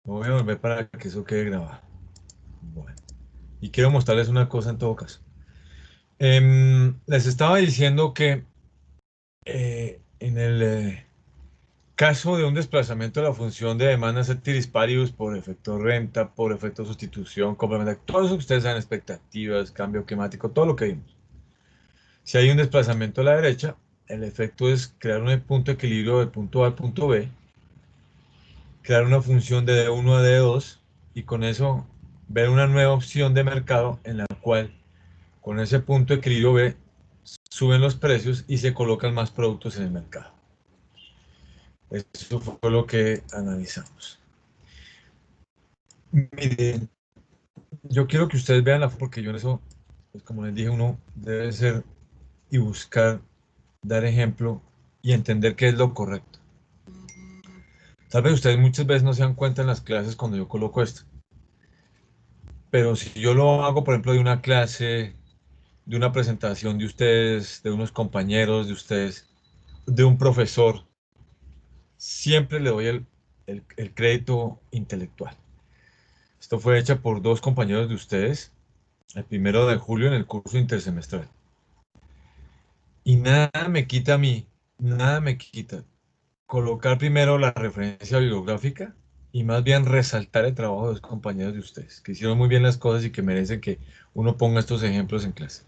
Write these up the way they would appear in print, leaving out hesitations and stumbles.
Me voy a volver para que eso quede grabado. Bueno, y quiero mostrarles una cosa en todo caso. Les estaba diciendo que en el caso de un desplazamiento de la función de demanda ceteris paribus por efecto renta, por efecto sustitución, complementario, todo eso que ustedes saben, expectativas, cambio climático, todo lo que vimos. Si hay un desplazamiento a la derecha, el efecto es crear un punto de equilibrio de punto A al punto B, crear una función de D1 a D2 y con eso ver una nueva opción de mercado en la cual con ese punto de equilibrio B suben los precios y se colocan más productos en el mercado. Eso fue lo que analizamos. Miren, yo quiero que ustedes vean porque yo en eso, pues como les dije, uno debe ser y buscar, dar ejemplo y entender qué es lo correcto. Tal vez ustedes muchas veces no se dan cuenta en las clases cuando yo coloco esto, pero si yo lo hago, por ejemplo, de una clase, de una presentación de ustedes, de unos compañeros de ustedes, de un profesor, siempre le doy el crédito intelectual. Esto fue hecha por dos compañeros de ustedes, el 1 de julio en el curso intersemestral. Y nada me quita a mí, nada me quita colocar primero la referencia bibliográfica y más bien resaltar el trabajo de los compañeros de ustedes, que hicieron muy bien las cosas y que merecen que uno ponga estos ejemplos en clase.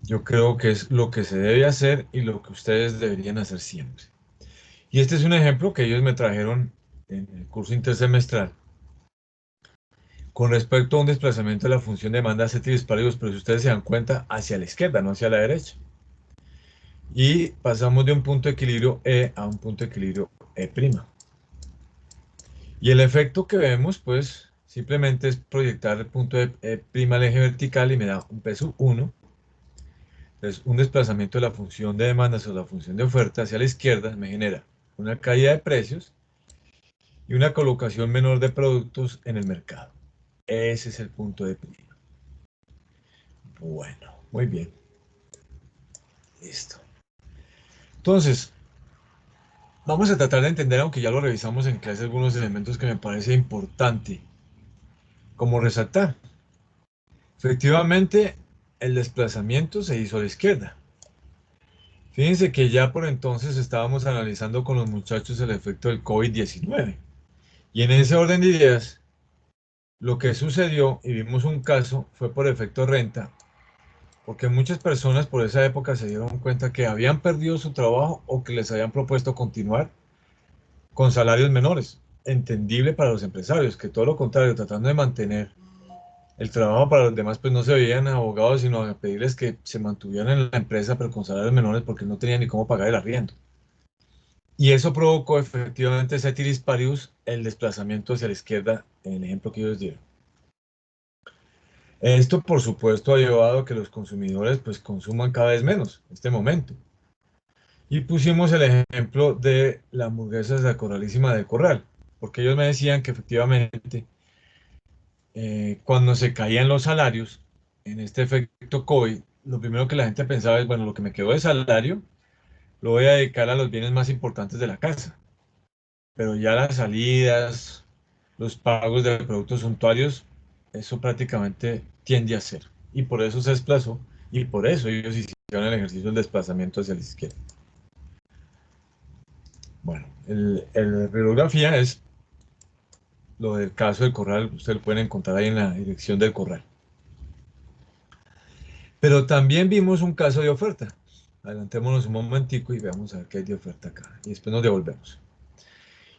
Yo creo que es lo que se debe hacer y lo que ustedes deberían hacer siempre. Y este es un ejemplo que ellos me trajeron en el curso intersemestral con respecto a un desplazamiento de la función de demanda ceteris paribus, pero si ustedes se dan cuenta, hacia la izquierda, no hacia la derecha. Y pasamos de un punto de equilibrio E a un punto de equilibrio E'. Y el efecto que vemos, pues, simplemente es proyectar el punto de E' al eje vertical y me da un peso 1. Entonces, un desplazamiento de la función de demanda sobre la función de oferta hacia la izquierda me genera una caída de precios y una colocación menor de productos en el mercado. Ese es el punto de equilibrio. Bueno, muy bien. Listo. Entonces, vamos a tratar de entender, aunque ya lo revisamos en clase, algunos elementos que me parece importante como resaltar. Efectivamente, el desplazamiento se hizo a la izquierda. Fíjense que ya por entonces estábamos analizando con los muchachos el efecto del COVID-19. Y en ese orden de ideas, lo que sucedió, y vimos un caso, fue por efecto renta, porque muchas personas por esa época se dieron cuenta que habían perdido su trabajo o que les habían propuesto continuar con salarios menores. Entendible para los empresarios, que todo lo contrario, tratando de mantener el trabajo para los demás, pues no se veían abogados, sino a pedirles que se mantuvieran en la empresa, pero con salarios menores porque no tenían ni cómo pagar el arriendo. Y eso provocó efectivamente ceteris paribus, el desplazamiento hacia la izquierda en el ejemplo que ellos dieron. Esto, por supuesto, ha llevado a que los consumidores pues consuman cada vez menos en este momento. Y pusimos el ejemplo de la hamburguesa de la Corralísima del Corral, porque ellos me decían que efectivamente cuando se caían los salarios, en este efecto COVID, lo primero que la gente pensaba es, bueno, lo que me quedó de salario lo voy a dedicar a los bienes más importantes de la casa. Pero ya las salidas, los pagos de productos suntuarios, eso prácticamente tiende a ser. Y por eso se desplazó y por eso ellos hicieron el ejercicio del desplazamiento hacia la izquierda. Bueno, la bibliografía es lo del caso del corral, ustedes lo pueden encontrar ahí en la dirección del corral. Pero también vimos un caso de oferta. Adelantémonos un momentico y veamos a ver qué hay de oferta acá. Y después nos devolvemos.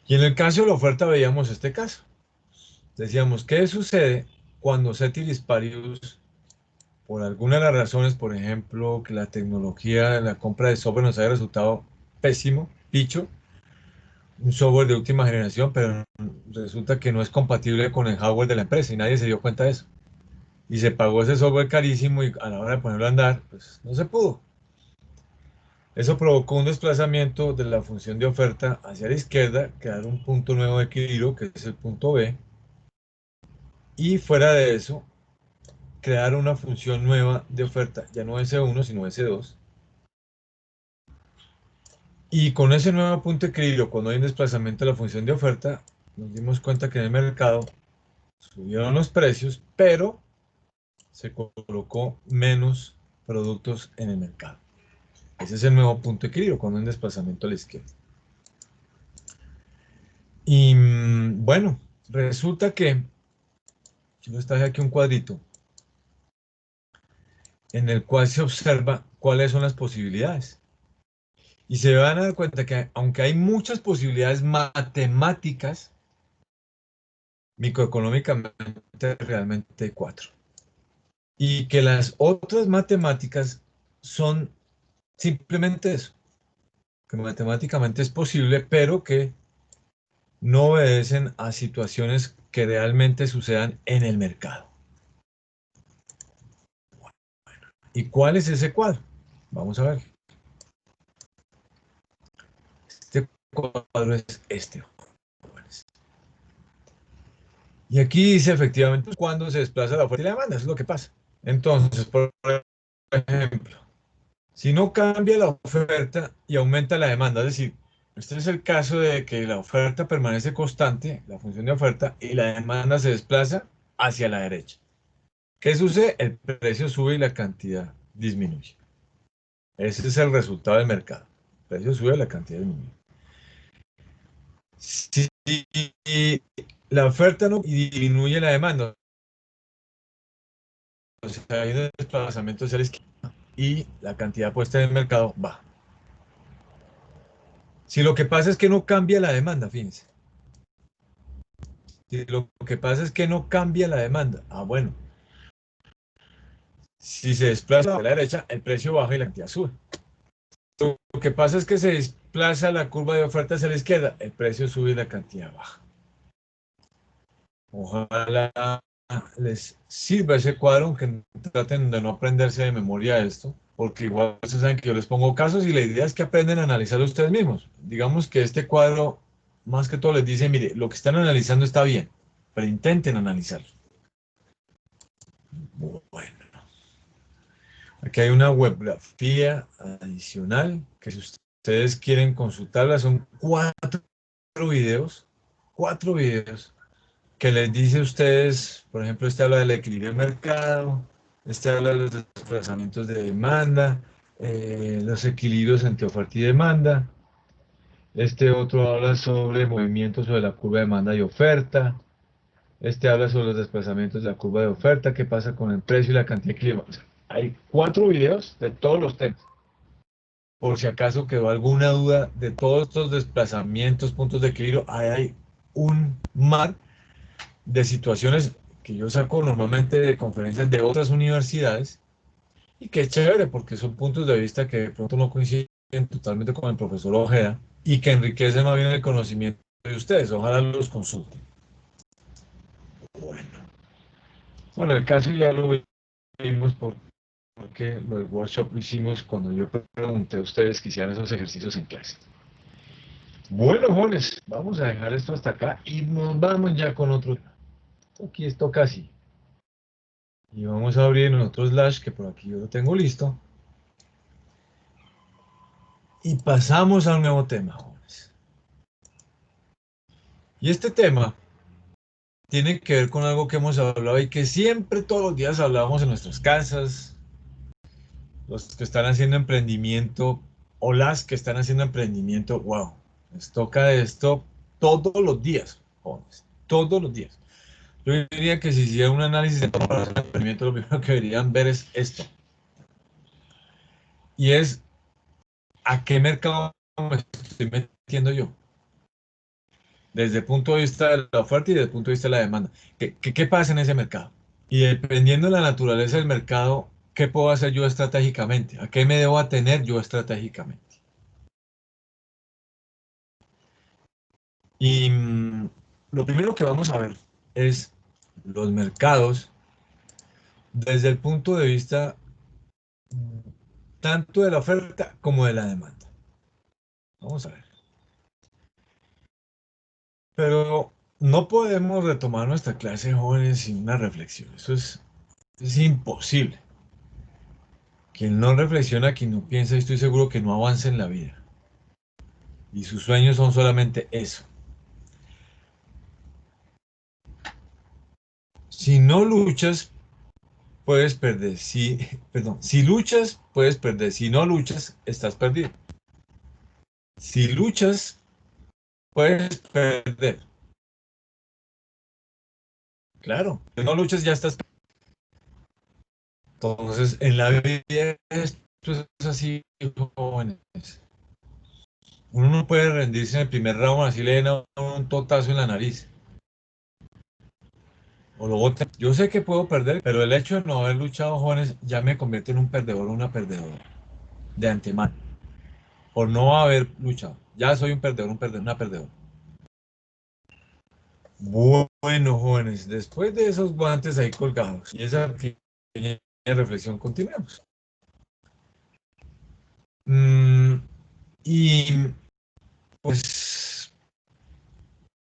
Y en el caso de la oferta veíamos este caso. Decíamos, ¿qué sucede cuando ceteris paribus, por alguna de las razones, por ejemplo, que la tecnología, la compra de software nos haya resultado pésimo, picho, un software de última generación, pero resulta que no es compatible con el hardware de la empresa y nadie se dio cuenta de eso? Y se pagó ese software carísimo y a la hora de ponerlo a andar, pues no se pudo. Eso provocó un desplazamiento de la función de oferta hacia la izquierda, crear un punto nuevo de equilibrio, que es el punto B, y fuera de eso, crear una función nueva de oferta, ya no S1, sino S2, Y con ese nuevo punto de equilibrio, cuando hay un desplazamiento de la función de oferta, nos dimos cuenta que en el mercado subieron los precios, pero se colocó menos productos en el mercado. Ese es el nuevo punto de equilibrio, cuando hay un desplazamiento a la izquierda. Y bueno, resulta que yo les traje aquí un cuadrito en el cual se observa cuáles son las posibilidades. Y se van a dar cuenta que aunque hay muchas posibilidades matemáticas, microeconómicamente realmente hay cuatro. Y que las otras matemáticas son simplemente eso, que matemáticamente es posible, pero que no obedecen a situaciones que realmente sucedan en el mercado. ¿Y cuál es ese cuadro? Vamos a ver. Este cuadro es este. Y aquí dice efectivamente cuando se desplaza la oferta y la demanda, eso es lo que pasa. Entonces, por ejemplo, si no cambia la oferta y aumenta la demanda, es decir, este es el caso de que la oferta permanece constante, la función de oferta, y la demanda se desplaza hacia la derecha. ¿Qué sucede? El precio sube y la cantidad disminuye. Ese es el resultado del mercado. El precio sube y la cantidad disminuye. Si la oferta no y disminuye la demanda, o sea, hay un desplazamiento hacia la izquierda y la cantidad puesta en el mercado baja. Si lo que pasa es que no cambia la demanda, fíjense. Si lo que pasa es que no cambia la demanda, bueno, si se desplaza a la derecha, el precio baja y la cantidad sube. Lo que pasa es que se desplaza la curva de oferta hacia la izquierda, el precio sube y la cantidad baja. Ojalá les sirva ese cuadro, aunque traten de no aprenderse de memoria esto, porque igual ustedes saben que yo les pongo casos y la idea es que aprenden a analizar ustedes mismos. Digamos que este cuadro, más que todo, les dice, mire, lo que están analizando está bien, pero intenten analizarlo. Bueno, aquí hay una webgrafía adicional que si ustedes quieren consultarla, son videos, cuatro videos que les dice a ustedes, por ejemplo, este habla del equilibrio del mercado, este habla de los desplazamientos de demanda, los equilibrios entre oferta y demanda, este otro habla sobre movimientos sobre la curva de demanda y oferta, este habla sobre los desplazamientos de la curva de oferta, qué pasa con el precio y la cantidad de equilibrio. O sea, hay cuatro videos de todos los temas. Por si acaso quedó alguna duda de todos estos desplazamientos, puntos de equilibrio, ahí hay un mar de situaciones que yo saco normalmente de conferencias de otras universidades y que es chévere porque son puntos de vista que de pronto no coinciden totalmente con el profesor Ojeda y que enriquecen más bien el conocimiento de ustedes. Ojalá los consulten. Bueno, bueno, el caso ya lo vimos porque el workshop lo hicimos cuando yo pregunté a ustedes que hicieran esos ejercicios en clase. Bueno, jóvenes, vamos a dejar esto hasta acá y nos vamos ya con otro. Aquí esto casi. Y vamos a abrir en otro slash que por aquí yo lo tengo listo. Y pasamos a un nuevo tema, jóvenes. Y este tema tiene que ver con algo que hemos hablado y que siempre todos los días hablábamos en nuestras casas, los que están haciendo emprendimiento o las que están haciendo emprendimiento, wow, les toca esto todos los días, jóvenes, todos los días. Yo diría que si hiciera un análisis de todo para hacer emprendimiento, lo primero que deberían ver es esto. Y es, ¿a qué mercado me estoy metiendo yo? Desde el punto de vista de la oferta y desde el punto de vista de la demanda. ¿Qué pasa en ese mercado? Y dependiendo de la naturaleza del mercado, ¿qué puedo hacer yo estratégicamente? ¿A qué me debo atener yo estratégicamente? Y lo primero que vamos a ver es los mercados desde el punto de vista tanto de la oferta como de la demanda. Vamos a ver. Pero no podemos retomar nuestra clase, jóvenes, sin una reflexión. Eso es imposible. Quien no reflexiona, quien no piensa, estoy seguro que no avanza en la vida. Y sus sueños son solamente eso. Si no luchas, puedes perder. Si luchas, puedes perder. Si no luchas, estás perdido. Si luchas, puedes perder. Claro, si no luchas, ya estás perdido. Entonces, en la vida esto es así, jóvenes. Uno no puede rendirse en el primer round, así le den a uno un totazo en la nariz. O lo botan. Yo sé que puedo perder, pero el hecho de no haber luchado, jóvenes, ya me convierte en un perdedor o una perdedora. De antemano. Por no haber luchado. Ya soy un perdedor, una perdedora. Bueno, jóvenes, después de esos guantes ahí colgados y esa pequeña reflexión, continuemos. Y pues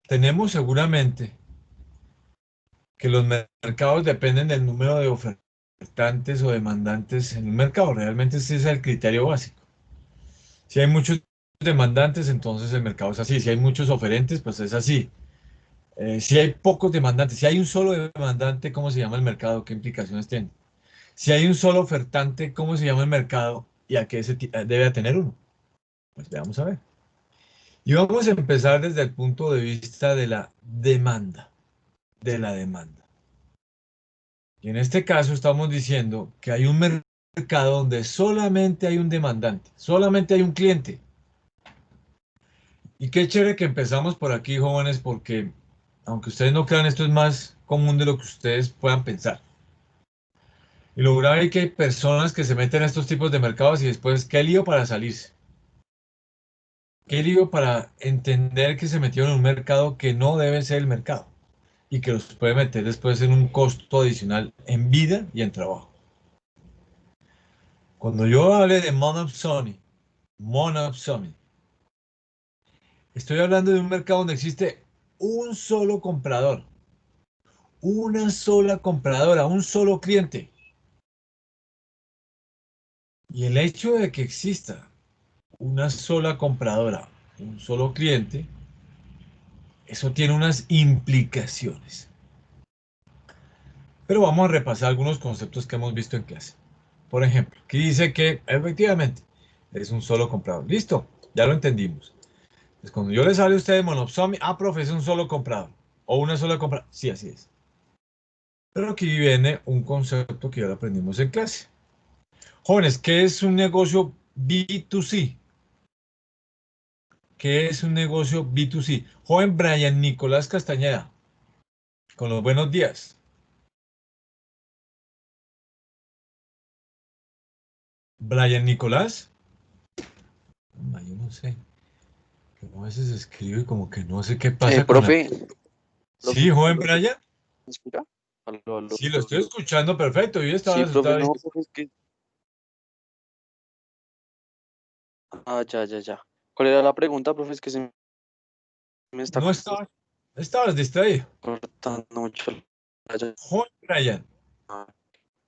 tenemos seguramente que los mercados dependen del número de ofertantes o demandantes en un mercado. Realmente ese es el criterio básico. Si hay muchos demandantes, entonces el mercado es así. Si hay muchos oferentes, pues es así. Si hay pocos demandantes, si hay un solo demandante, ¿cómo se llama el mercado? ¿Qué implicaciones tiene? Si hay un solo ofertante, ¿cómo se llama el mercado? ¿Y a qué debe tener uno? Pues veamos a ver. Y vamos a empezar desde el punto de vista de la demanda. De la demanda. Y en este caso estamos diciendo que hay un mercado donde solamente hay un demandante, solamente hay un cliente. Y qué chévere que empezamos por aquí, jóvenes, porque aunque ustedes no crean, esto es más común de lo que ustedes puedan pensar. Y lo grave es que hay personas que se meten a estos tipos de mercados y después, qué lío para salirse. Qué lío para entender que se metieron en un mercado que no debe ser el mercado y que los puede meter después en un costo adicional en vida y en trabajo. Cuando yo hable de Monopsony, estoy hablando de un mercado donde existe un solo comprador, una sola compradora, un solo cliente. Y el hecho de que exista una sola compradora, un solo cliente, eso tiene unas implicaciones. Pero vamos a repasar algunos conceptos que hemos visto en clase. Por ejemplo, aquí dice que efectivamente es un solo comprador. Listo, ya lo entendimos. Pues cuando yo les hable a ustedes de Monopsony, profe, es un solo comprador. O una sola compra. Sí, así es. Pero aquí viene un concepto que ya lo aprendimos en clase. Jóvenes, ¿qué es un negocio B2C? ¿Qué es un negocio B2C? Joven Brian Nicolás Castañeda, con los buenos días. Brian Nicolás. Yo no sé. Que a veces escribe como que no sé qué pasa con la... Profe, Sí, joven Brian. ¿me escucha? Aló, aló. Sí, lo estoy escuchando perfecto. Yo Sí, profe, estaba no, diciendo, profe, es que... ya. ¿Cuál era la pregunta, profe? Es que se me está no estabas distraído. cortando mucho. Ya. Joven Brian,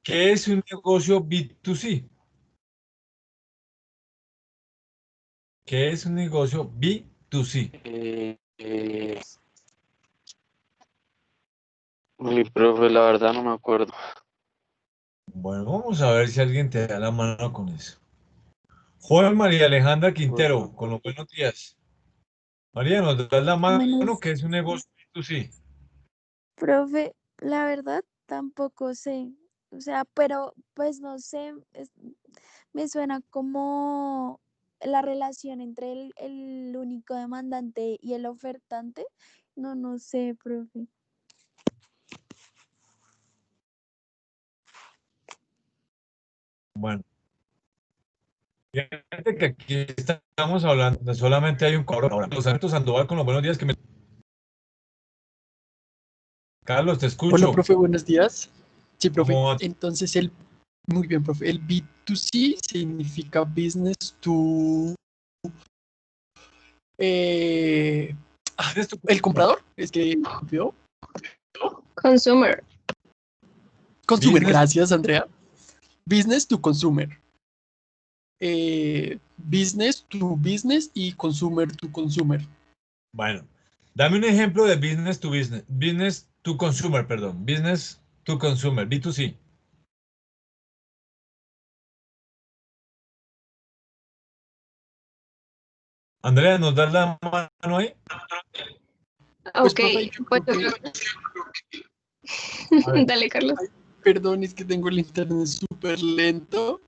¿qué es un negocio B2C? ¿Qué es un negocio B2C? Eh, uy, profe, la verdad no me acuerdo. Bueno, vamos a ver si alguien te da la mano con eso. Joven María Alejandra Uy, Quintero, con los buenos días. María, ¿nos das la mano? Buenos, ¿Qué es un negocio B2C? profe, la verdad tampoco sé, o sea, pero pues no sé, me suena como la relación entre el único demandante y el ofertante. No, no sé, profe. Bueno, fíjate que aquí estamos hablando de solamente hay un cobro. Ahora, Los Santos Sandoval, con los buenos días que me... Carlos, te Hola, escucho. profe, buenos días. Sí, profe. ¿Cómo va? Entonces, muy bien, profe. El B2C significa business to, eh, ¿Tienes tu el comprador, es que, ¿vio? Consumer. Consumer, business? gracias, Andrea. Business to consumer. business to business y consumer to consumer. Bueno, dame un ejemplo de business to consumer, perdón, business to consumer, B2C. Andrea, ¿nos das la mano ahí? Pues, Ok, profe, yo pues, creo que, A ver. dale, Carlos. perdón, es que tengo el internet súper lento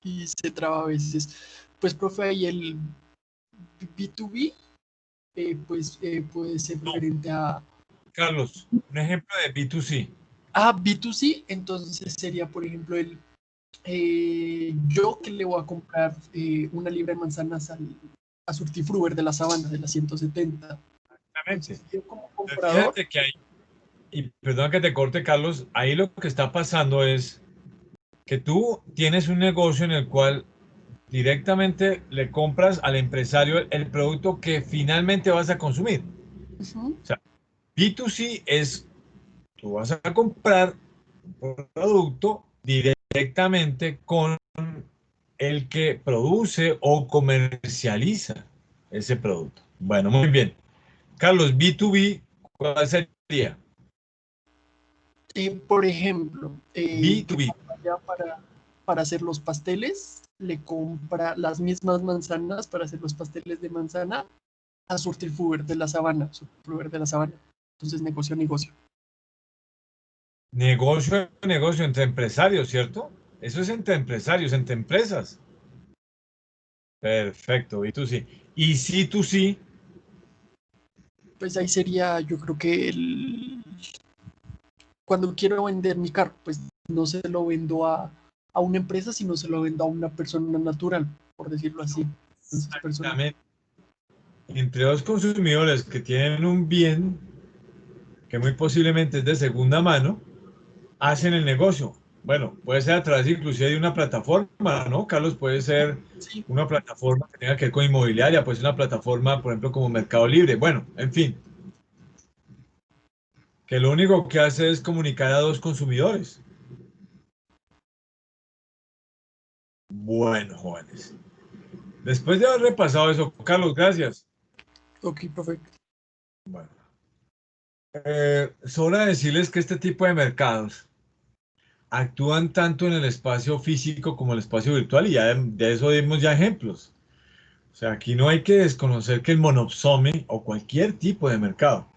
y se traba a veces. Pues, profe, ahí el B2B, pues puede ser referente a Carlos, un ejemplo de B2C. B2C, entonces sería, por ejemplo, yo que le voy a comprar una libra de manzanas a Surtifruber de la Sabana, de la 170. Exactamente. Entonces, yo como Pero comprador, fíjate que ahí, y perdón que te corte, Carlos, ahí lo que está pasando es que tú tienes un negocio en el cual directamente le compras al empresario el producto que finalmente vas a consumir. ujú, O sea, B2C es, tú vas a comprar un producto directamente con el que produce o comercializa ese producto. Bueno, muy bien. Carlos, B2B, ¿cuál sería? por ejemplo, yo B2B. ya para hacer los pasteles, le compra las mismas manzanas para hacer los pasteles de manzana a Surtifruber de la Sabana, Surtifruber de la Sabana. Entonces, negocio, negocio. Negocio, negocio entre empresarios, ¿cierto? Eso es entre empresarios, entre empresas. Perfecto, B2C. Y C2C, Pues ahí sería, yo creo que cuando quiero vender mi carro, pues no se lo vendo a una empresa, sino se lo vendo a una persona natural, por decirlo así. Entonces, persona. exactamente, entre dos consumidores que tienen un bien que muy posiblemente es de segunda mano, hacen el negocio. Bueno, puede ser a través inclusive de una plataforma, ¿no? Carlos, puede ser Sí, una plataforma que tenga que ver con inmobiliaria, puede ser una plataforma, por ejemplo, como Mercado Libre. Bueno, en fin, que lo único que hace es comunicar a dos consumidores. Bueno, jóvenes. Después de haber repasado eso, Carlos, gracias. ok, perfecto. Bueno, sobra decirles que este tipo de mercados actúan tanto en el espacio físico como en el espacio virtual y ya de eso dimos ya ejemplos. O sea, aquí no hay que desconocer que el monopsome o cualquier tipo de mercado,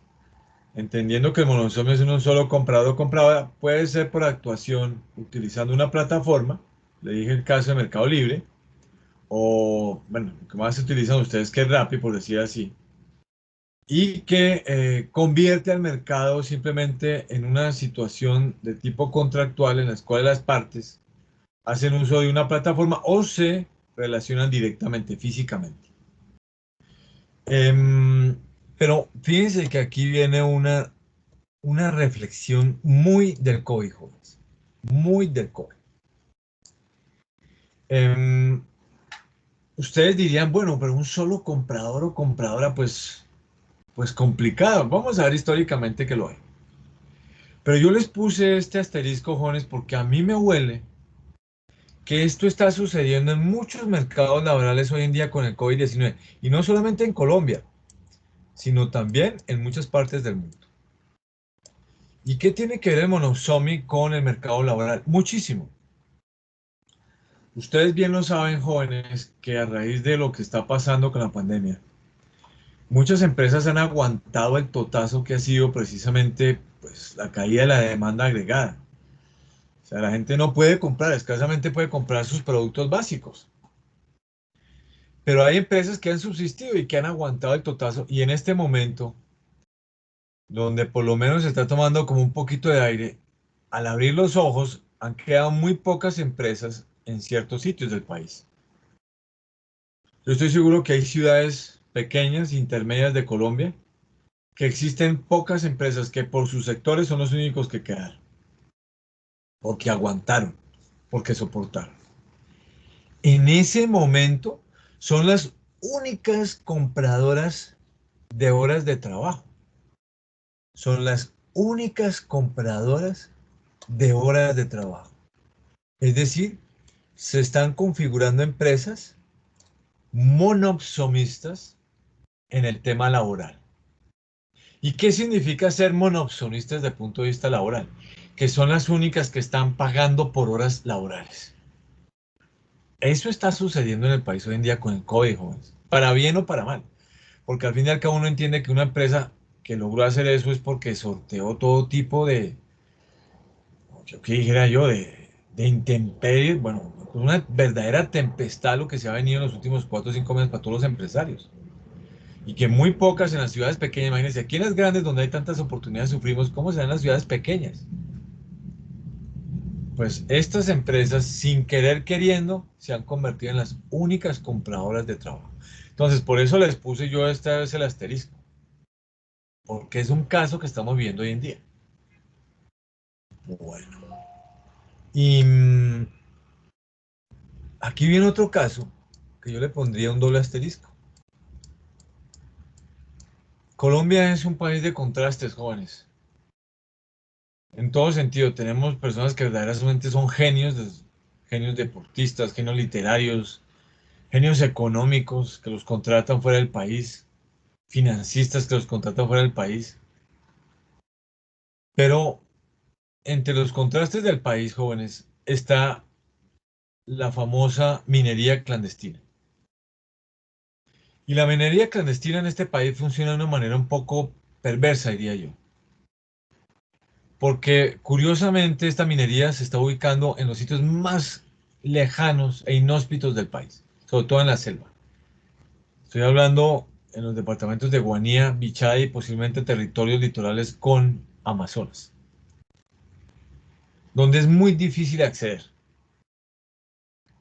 entendiendo que el monopsome es un solo comprador o compradora, puede ser por actuación utilizando una plataforma, le dije el caso de Mercado Libre, o bueno, lo que más utilizan ustedes que es Rappi, por decir así, y que convierte al mercado simplemente en una situación de tipo contractual en la cual las partes hacen uso de una plataforma o se relacionan directamente, físicamente. Pero fíjense que aquí viene una reflexión muy del COVID, jóvenes, muy del COVID. Em, Ustedes dirían, bueno, pero un solo comprador o compradora, pues complicado. Vamos a ver históricamente que lo hay. Pero yo les puse este asterisco, jóvenes, porque a mí me huele que esto está sucediendo en muchos mercados laborales hoy en día con el COVID-19. Y no solamente en Colombia, sino también en muchas partes del mundo. ¿Y qué tiene que ver el Monosomi con el mercado laboral? Muchísimo. Ustedes bien lo saben, jóvenes, que a raíz de lo que está pasando con la pandemia, muchas empresas han aguantado el totazo que ha sido precisamente pues, la caída de la demanda agregada. O sea, la gente no puede comprar, escasamente puede comprar sus productos básicos. Pero hay empresas que han subsistido y que han aguantado el totazo y en este momento, donde por lo menos se está tomando como un poquito de aire, al abrir los ojos han quedado muy pocas empresas en ciertos sitios del país. Yo estoy seguro que hay ciudades pequeñas, intermedias de Colombia, que existen pocas empresas que por sus sectores son los únicos que quedaron, porque aguantaron, porque soportaron. En ese momento son las únicas compradoras de horas de trabajo. Son las únicas compradoras de horas de trabajo. Es decir, se están configurando empresas monopsonistas en el tema laboral. ¿Y qué significa ser monopsonistas desde el punto de vista laboral? Que son las únicas que están pagando por horas laborales. Eso está sucediendo en el país hoy en día con el COVID, jóvenes, para bien o para mal. Porque al fin y al cabo uno entiende que una empresa que logró hacer eso es porque sorteó todo tipo de, yo qué dijera yo, de intemperies, bueno, una verdadera tempestad lo que se ha venido en los últimos 4 o 5 meses para todos los empresarios. Y que muy pocas en las ciudades pequeñas, imagínense, aquí en las grandes donde hay tantas oportunidades sufrimos, ¿cómo serán las ciudades pequeñas? Pues estas empresas, sin querer queriendo, se han convertido en las únicas compradoras de trabajo. Entonces, por eso les puse yo esta vez el asterisco, porque es un caso que estamos viendo hoy en día. Bueno, y aquí viene otro caso que yo le pondría un doble asterisco. Colombia es un país de contrastes, jóvenes. En todo sentido, tenemos personas que verdaderamente son genios, genios deportistas, genios literarios, genios económicos que los contratan fuera del país, financistas que los contratan fuera del país. Pero entre los contrastes del país, jóvenes, está la famosa minería clandestina. Y la minería clandestina en este país funciona de una manera un poco perversa, diría yo. Porque curiosamente esta minería se está ubicando en los sitios más lejanos e inhóspitos del país, sobre todo en la selva. Estoy hablando en los departamentos de Guanía, Bichay y posiblemente territorios litorales con Amazonas, donde es muy difícil acceder,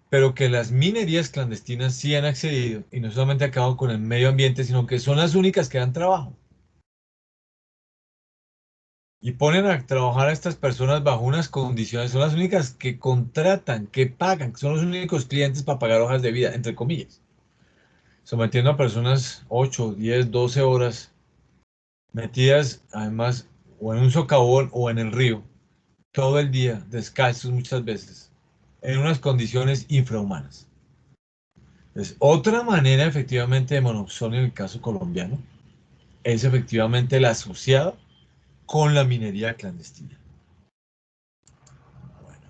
pero que las minerías clandestinas sí han accedido y no solamente acaban con el medio ambiente, sino que son las únicas que dan trabajo. Y ponen a trabajar a estas personas bajo unas condiciones, son las únicas que contratan, que pagan, que son los únicos clientes para pagar hojas de vida, entre comillas. Sometiendo a personas 8, 10, 12 horas metidas además o en un socavón o en el río, todo el día, descalzos muchas veces, en unas condiciones infrahumanas. Es otra manera efectivamente de monopsonio en el caso colombiano, es efectivamente la asociada con la minería clandestina. Bueno.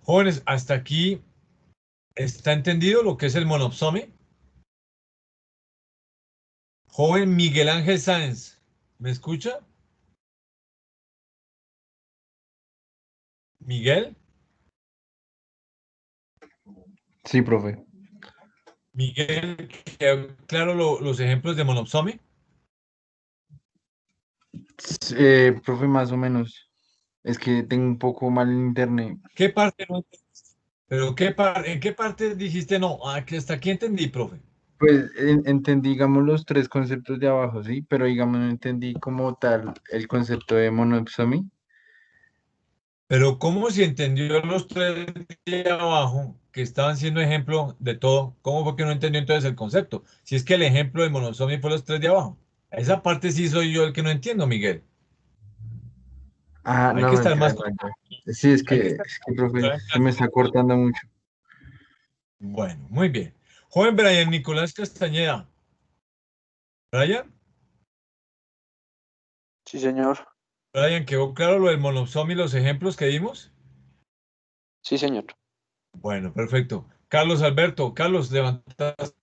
Jóvenes, hasta aquí está entendido lo que es el monopsomio. Joven Miguel Ángel Sáenz, ¿me escucha? Miguel, Sí, profe. Miguel, ¿quedó claro los ejemplos de monopsomio? Profe, más o menos. Es que tengo un poco mal el internet. ¿Qué parte no entendiste? ¿Pero en qué parte dijiste no? Hasta aquí entendí, profe. Pues entendí, digamos, los tres conceptos de abajo, sí, pero digamos, no entendí como tal el concepto de monopsony. Pero ¿cómo si entendió los tres de abajo que estaban siendo ejemplo de todo? ¿Cómo fue que no entendió entonces el concepto? Si es que el ejemplo de monosomio fue los tres de abajo. Esa parte sí soy yo el que no entiendo, Miguel. Ah, Hay no, que estar mentira, más, ya. Sí, hay que estar profe, concentrado en se me clase. está cortando mucho. Bueno, muy bien. Joven Brian Nicolás Castañeda. Brian, Sí, señor. Brian, ¿quedó claro lo del monosomio y los ejemplos que dimos? Sí, señor. Bueno, perfecto. Carlos Alberto, Carlos, levantaste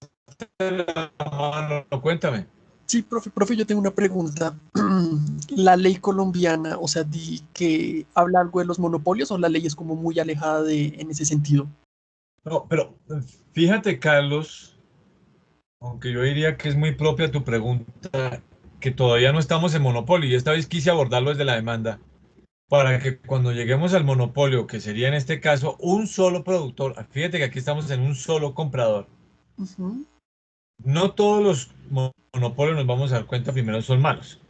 la mano, cuéntame. Sí, profe, yo tengo una pregunta. La ley colombiana, o sea, que habla algo de los monopolios o la ley es como muy alejada en ese sentido. No, pero fíjate, Carlos, aunque yo diría que es muy propia tu pregunta, que todavía no estamos en monopolio y esta vez quise abordarlo desde la demanda, para que cuando lleguemos al monopolio, que sería en este caso un solo productor, fíjate que aquí estamos en un solo comprador, Ujú. no todos los monopolios nos vamos a dar cuenta primero son malos,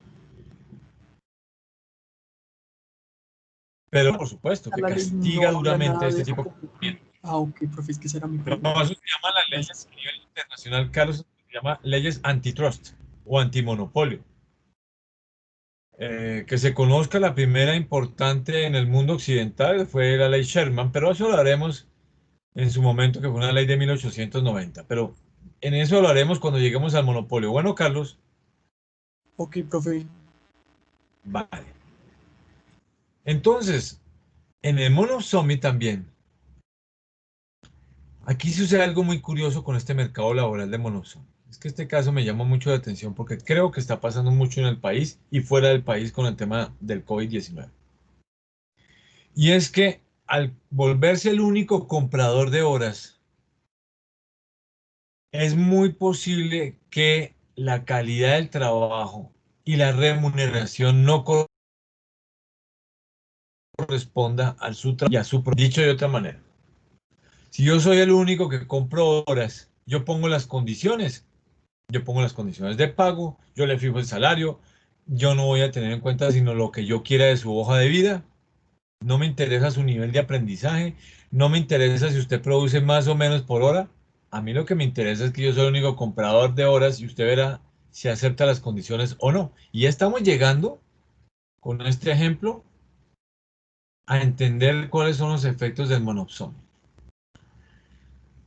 pero por supuesto que La ley no castiga habla duramente nada de este eso. tipo de comportamiento. Ah, ok, profe, es que esa era mi No, pregunta. eso se llama las leyes Gracias. a nivel internacional, Carlos, se llama leyes antitrust o antimonopolio. Que se conozca la primera importante en el mundo occidental fue la ley Sherman, pero eso lo haremos en su momento, que fue una ley de 1890. Pero en eso lo haremos cuando lleguemos al monopolio. Bueno, Carlos, Ok, profe. vale. Entonces, en el Monosomy también, aquí sucede algo muy curioso con este mercado laboral de Monosomy. Es que este caso me llama mucho la atención porque creo que está pasando mucho en el país y fuera del país con el tema del COVID-19. Y es que al volverse el único comprador de horas, es muy posible que la calidad del trabajo y la remuneración no corresponda a su trabajo y a su dicho de otra manera. Si yo soy el único que compro horas, yo pongo las condiciones. Yo pongo las condiciones de pago, yo le fijo el salario, yo no voy a tener en cuenta sino lo que yo quiera de su hoja de vida, no me interesa su nivel de aprendizaje, no me interesa si usted produce más o menos por hora, a mí lo que me interesa es que yo soy el único comprador de horas y usted verá si acepta las condiciones o no. Y ya estamos llegando con este ejemplo a entender cuáles son los efectos del monopsonio.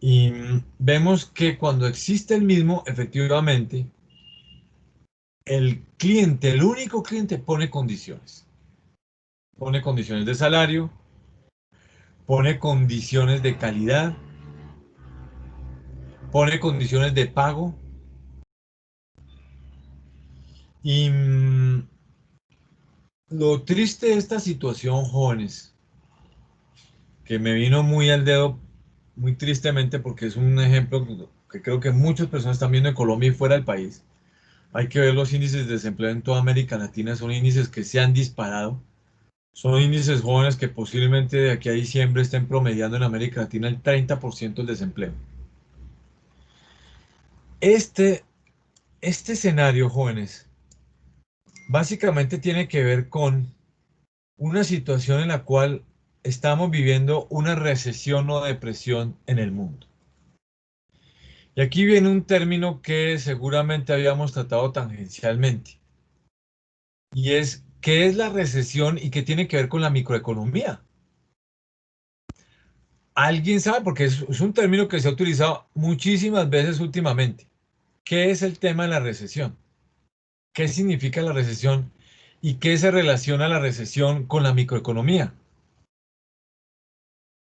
Y vemos que cuando existe el mismo, efectivamente, el cliente, el único cliente, pone condiciones. Pone condiciones de salario, pone condiciones de calidad, pone condiciones de pago. Y lo triste de esta situación, jóvenes, que me vino muy al dedo, muy tristemente, porque es un ejemplo que creo que muchas personas están viendo en Colombia y fuera del país. Hay que ver los índices de desempleo en toda América Latina, son índices que se han disparado. Son índices jóvenes que posiblemente de aquí a diciembre estén promediando en América Latina el 30% del desempleo. Este, este escenario, jóvenes, básicamente tiene que ver con una situación en la cual estamos viviendo una recesión o depresión en el mundo. Y aquí viene un término que seguramente habíamos tratado tangencialmente, y es ¿qué es la recesión y qué tiene que ver con la microeconomía? ¿Alguien sabe? Porque es un término que se ha utilizado muchísimas veces últimamente. ¿Qué es el tema de la recesión? ¿Qué significa la recesión? ¿Y qué se relaciona la recesión con la microeconomía?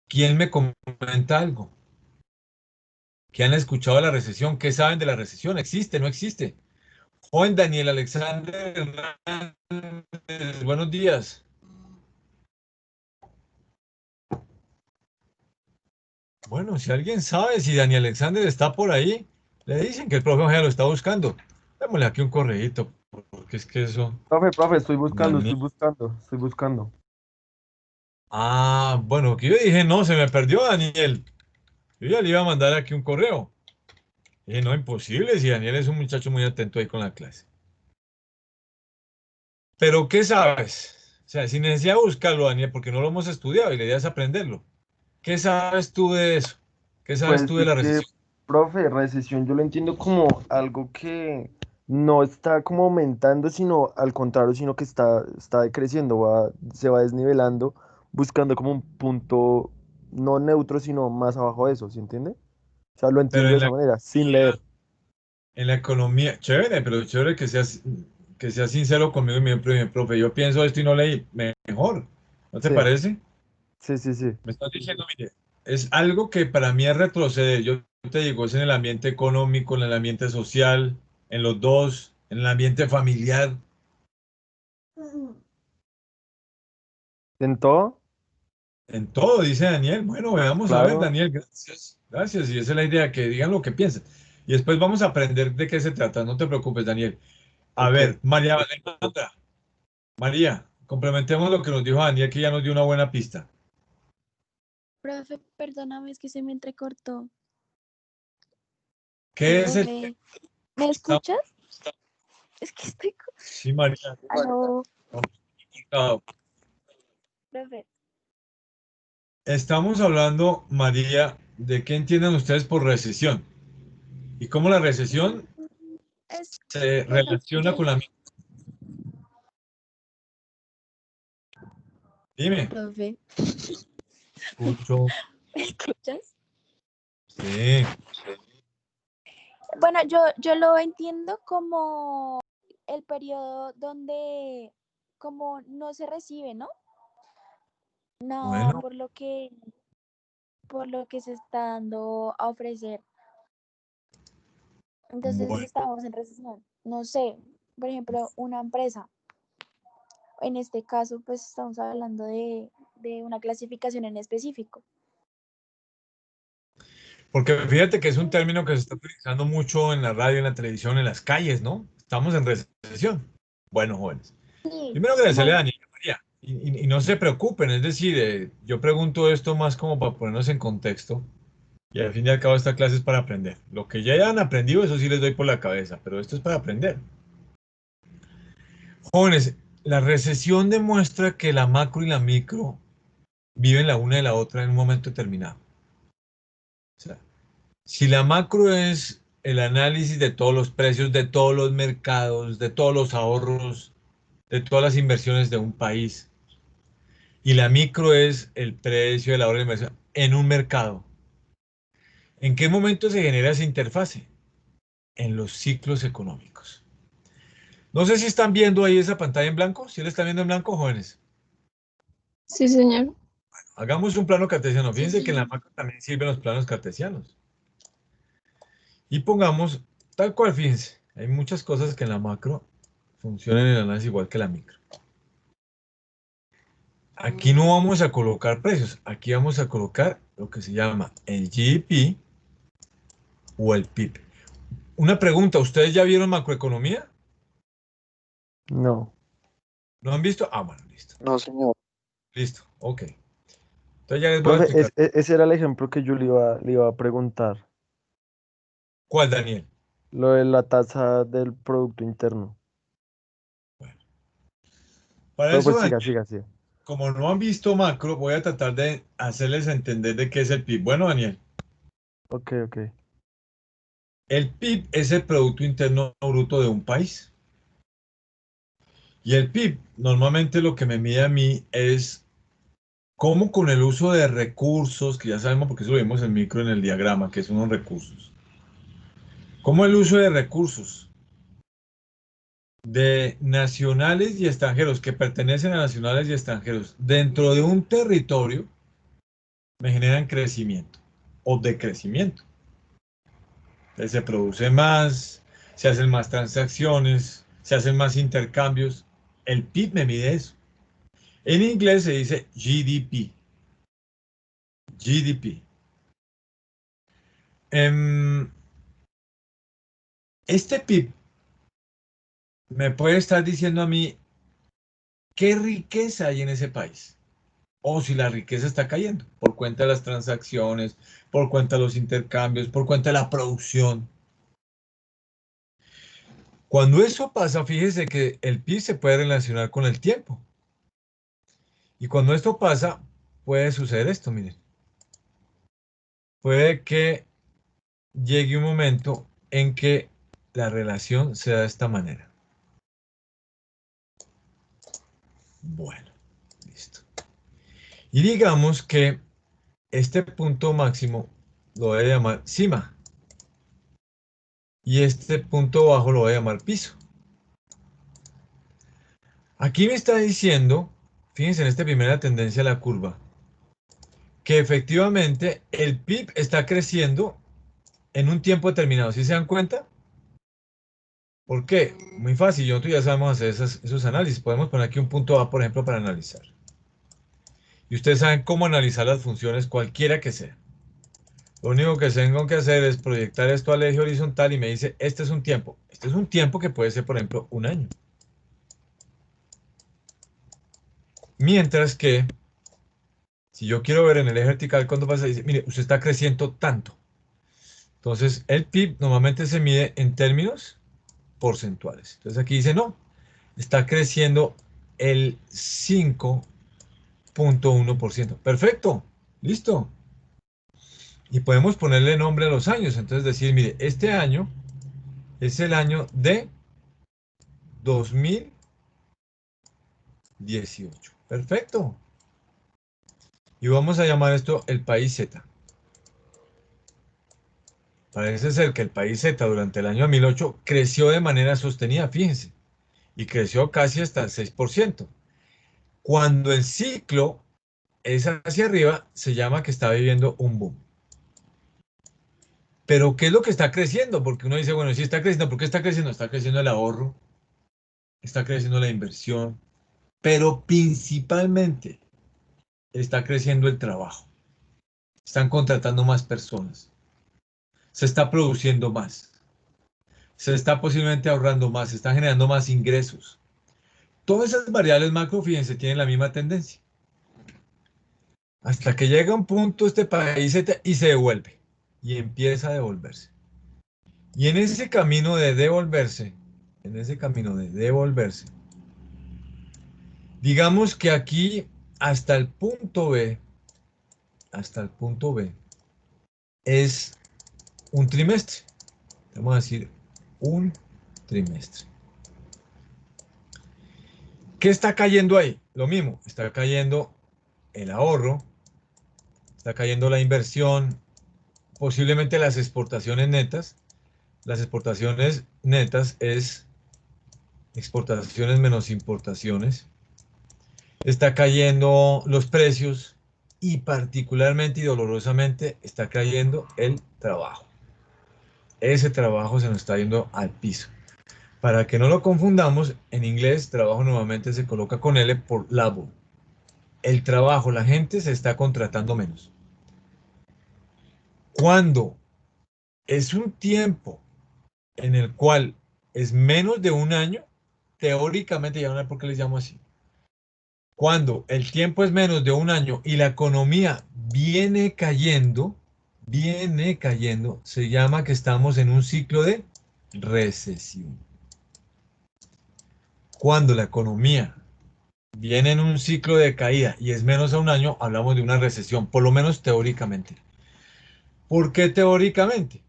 ¿Quién me comenta algo? ¿Qué han escuchado de la recesión? ¿Qué saben de la recesión? ¿Existe? ¿No existe? Joven Daniel Alexander Hernández, buenos días. Bueno, si alguien sabe si Daniel Alexander está por ahí, le dicen que el profe Ojeda lo está buscando. Démosle aquí un correíto, porque es que eso... Profe, estoy buscando, Daniel. estoy buscando, estoy buscando. Ah, bueno, que yo dije, no, se me perdió Daniel. Yo ya le iba a mandar aquí un correo. Y no, imposible, si Daniel es un muchacho muy atento ahí con la clase. Pero, ¿qué sabes? O sea, sin necesidad de buscarlo, Daniel, porque no lo hemos estudiado y la idea es aprenderlo. ¿Qué sabes tú de eso? ¿Qué sabes Pues tú de es la que, recesión? profe, recesión yo lo entiendo como algo que no está como aumentando, sino al contrario, sino que está decreciendo, se va desnivelando, buscando como un punto no neutro, sino más abajo de eso, ¿sí entiende? O sea, lo Pero entiendo de esa manera, sin leer. en la economía, chévere, pero chévere que seas sincero conmigo y mi profe, yo pienso esto y no leí, mejor. ¿No te Sí, parece? sí, sí, sí. Me estás diciendo, mire, es algo que para mí es retroceder. Yo te digo, es en el ambiente económico, en el ambiente social, en los dos, en el ambiente familiar, ¿En todo? en todo, dice Daniel. Bueno, veamos a ver, Claro. Daniel, gracias. Gracias, y esa es la idea, que digan lo que piensan. Y después vamos a aprender de qué se trata. No te preocupes, Daniel. A Ok. ver, María Alejandra, María, complementemos lo que nos dijo Daniel, que ya nos dio una buena pista. Profe, perdóname, es que se me entrecortó. ¿Qué es el Profe, ¿me escuchas? Es que estoy... Sí, María. Aló, Ah, profe. estamos hablando, María, de qué entienden ustedes por recesión y cómo la recesión Es, se bueno, relaciona con la... Dime, profe, escucho. ¿me escuchas? Sí. Bueno, yo lo entiendo como el periodo donde como no se recibe, ¿no? Nada Bueno, por lo que se está dando a ofrecer. Entonces bueno. estamos en recesión. No sé, por ejemplo, una empresa. En este caso, pues estamos hablando de una clasificación en específico. Porque fíjate que es un término que se está utilizando mucho en la radio, en la televisión, en las calles, ¿no? Estamos en recesión. Bueno, jóvenes. Sí, Primero agradecerle a como, Daniel y María. Y no se preocupen, es decir, yo pregunto esto más como para ponernos en contexto. Y al fin y al cabo esta clase es para aprender. Lo que ya hayan aprendido, eso sí les doy por la cabeza, pero esto es para aprender. Jóvenes, la recesión demuestra que la macro y la micro viven la una de la otra en un momento determinado. O sea, si la macro es el análisis de todos los precios, de todos los mercados, de todos los ahorros, de todas las inversiones de un país, y la micro es el precio de la hora de inversión en un mercado, ¿en qué momento se genera esa interfase? En los ciclos económicos. No sé si están viendo ahí esa pantalla en blanco. ¿Sí la están viendo en blanco, jóvenes? Sí, señor. Hagamos un plano cartesiano. sí, Fíjense que en la sí, macro también sirven los planos cartesianos. Y pongamos tal cual, fíjense. Hay muchas cosas que en la macro funcionan en el análisis igual que la micro. Aquí no vamos a colocar precios. Aquí vamos a colocar lo que se llama el GDP o el PIB. Una pregunta, ¿ustedes ya vieron macroeconomía? No. ¿Lo han visto? Ah, bueno, listo. No, señor. Listo, ok. Entonces ya les voy a Profe, explicar. ese era el ejemplo que yo le iba a preguntar. ¿Cuál, Daniel? Lo de la tasa del Producto Interno. Bueno, para Pero eso, pues Daniel, siga. como no han visto macro, voy a tratar de hacerles entender de qué es el PIB. Bueno, Daniel, Ok. el PIB es el Producto Interno Bruto de un país. Y el PIB, normalmente lo que me mide a mí es cómo con el uso de recursos, que ya sabemos porque eso lo vimos en micro en el diagrama, que son unos recursos. Cómo el uso de recursos de nacionales y extranjeros, que pertenecen a nacionales y extranjeros, dentro de un territorio, me generan crecimiento o decrecimiento. Entonces se produce más, se hacen más transacciones, se hacen más intercambios. El PIB me mide eso. En inglés se dice GDP. GDP. Em, este PIB me puede estar diciendo a mí qué riqueza hay en ese país. O si la riqueza está cayendo por cuenta de las transacciones, por cuenta de los intercambios, por cuenta de la producción. Cuando eso pasa, fíjese que el PIB se puede relacionar con el tiempo. Y cuando esto pasa, puede suceder esto, miren. Puede que llegue un momento en que la relación sea de esta manera. Bueno, listo. Y digamos que este punto máximo lo voy a llamar cima. Y este punto bajo lo voy a llamar piso. Aquí me está diciendo, fíjense en esta primera tendencia de la curva, que efectivamente el PIB está creciendo en un tiempo determinado. ¿Sí se dan cuenta? ¿Por qué? Muy fácil, nosotros ya sabemos hacer esos análisis. Podemos poner aquí un punto A, por ejemplo, para analizar. Y ustedes saben cómo analizar las funciones, cualquiera que sea. Lo único que tengo que hacer es proyectar esto al eje horizontal y me dice, este es un tiempo. Este es un tiempo que puede ser, por ejemplo, un año. Mientras que, si yo quiero ver en el eje vertical, cuando pasa, dice, mire, usted está creciendo tanto. Entonces, el PIB normalmente se mide en términos porcentuales. Entonces, aquí dice, no, está creciendo el 5,1%. Perfecto, listo. Y podemos ponerle nombre a los años. Entonces, decir, mire, este año es el año de 2018. Perfecto. Y vamos a llamar esto el país Z. parece ser que el país Z durante el año 2008 creció de manera sostenida, fíjense, y creció casi hasta el 6%. Cuando el ciclo es hacia arriba, se llama que está viviendo un boom. Pero ¿qué es lo que está creciendo? Porque uno dice, bueno, sí está creciendo, ¿por qué está creciendo? Está creciendo el ahorro, está creciendo la inversión, pero principalmente está creciendo el trabajo. Están contratando más personas, se está produciendo más, se está posiblemente ahorrando más, se están generando más ingresos. Todas esas variables macro, fíjense, tienen la misma tendencia. Hasta que llega un punto este país y se devuelve, y empieza a devolverse. Y en ese camino de devolverse, digamos que aquí hasta el punto B, hasta el punto B, es un trimestre. Vamos a decir un trimestre. ¿Qué está cayendo ahí? Lo mismo, está cayendo el ahorro, está cayendo la inversión, posiblemente las exportaciones netas. Las exportaciones netas es exportaciones menos importaciones. Está cayendo los precios y particularmente y dolorosamente está cayendo el trabajo. Ese trabajo se nos está yendo al piso. Para que no lo confundamos, en inglés trabajo normalmente se coloca con L por labor. El trabajo, la gente se está contratando menos. Cuando es un tiempo en el cual es menos de un año, teóricamente, ya no sé por qué les llamo así. Cuando el tiempo es menos de un año y la economía viene cayendo, se llama que estamos en un ciclo de recesión. Cuando la economía viene en un ciclo de caída y es menos a un año, hablamos de una recesión, por lo menos teóricamente. ¿Por qué teóricamente?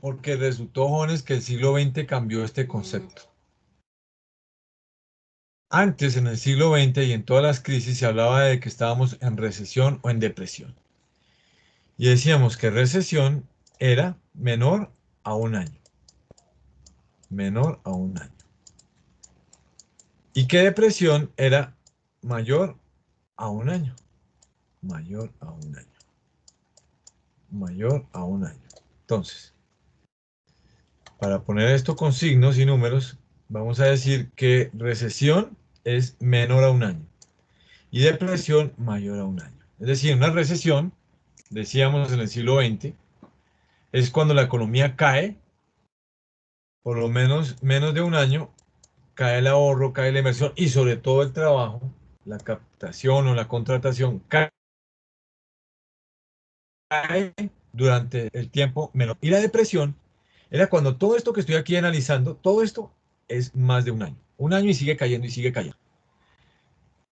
Porque resultó, jóvenes, que el siglo XX cambió este concepto. Antes, en el siglo XX y en todas las crisis, se hablaba de que estábamos en recesión o en depresión. Y decíamos que recesión era menor a un año. Menor a un año. Y que depresión era mayor a un año. Mayor a un año. Mayor a un año. Entonces, para poner esto con signos y números, vamos a decir que recesión es menor a un año y depresión mayor a un año. Es decir, una recesión, decíamos en el siglo XX, es cuando la economía cae, por lo menos de un año, cae el ahorro, cae la inversión y sobre todo el trabajo, la captación o la contratación cae durante el tiempo menor. Y la depresión era cuando todo esto que estoy aquí analizando, todo esto es más de un año. Un año y sigue cayendo y sigue cayendo.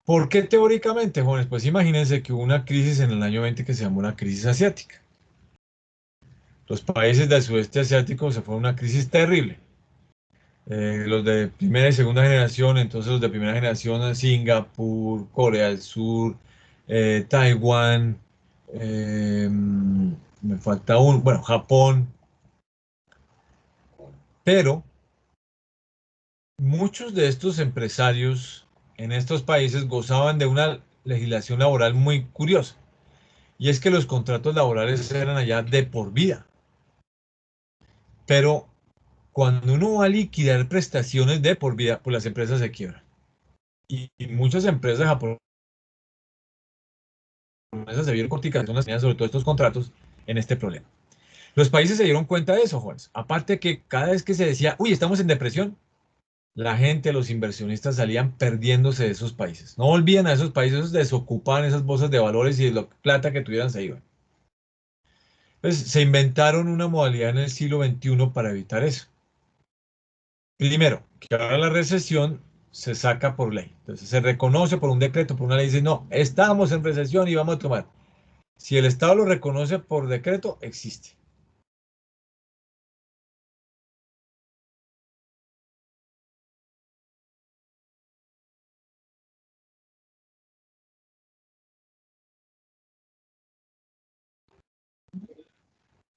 ¿Por qué teóricamente, jóvenes? Pues imagínense que hubo una crisis en el año 20 que se llamó la crisis asiática. Los países del sudeste asiático se fue una crisis terrible. Los de primera y segunda generación, entonces los de primera generación, Singapur, Corea del Sur, Taiwán, me falta uno, bueno, Japón, pero muchos de estos empresarios en estos países gozaban de una legislación laboral muy curiosa, y es que los contratos laborales eran allá de por vida, pero cuando uno va a liquidar prestaciones de por vida, pues las empresas se quiebran. Y muchas empresas japonesas se vieron corticadas, sobre todo estos contratos, en este problema. Los países se dieron cuenta de eso, Juan. Aparte que cada vez que se decía, uy, estamos en depresión, la gente, los inversionistas salían perdiéndose de esos países. No volvían a esos países, esos desocupaban esas bolsas de valores y de la plata que tuvieran se iban. Entonces, se inventaron una modalidad en el siglo XXI para evitar eso. Primero, que ahora la recesión se saca por ley. Entonces, se reconoce por un decreto, por una ley, dice, no, estamos en recesión y vamos a tomar. Si el Estado lo reconoce por decreto, existe.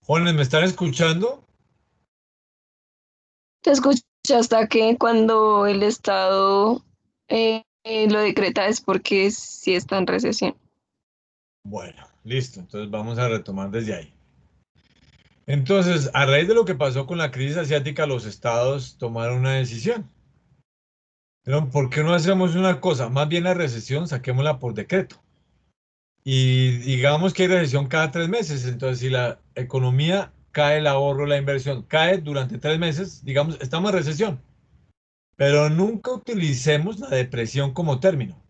Jóvenes, ¿me están escuchando? Te escucho hasta que cuando el Estado lo decreta es porque sí está en recesión. Bueno, listo. Entonces vamos a retomar desde ahí. Entonces, a raíz de lo que pasó con la crisis asiática, los estados tomaron una decisión. Pero, ¿por qué no hacemos una cosa? Más bien la recesión, saquémosla por decreto. Y digamos que hay recesión cada 3 meses. Entonces, si la economía cae, el ahorro, la inversión cae durante 3 meses, digamos, estamos en recesión. Pero nunca utilicemos la depresión como término.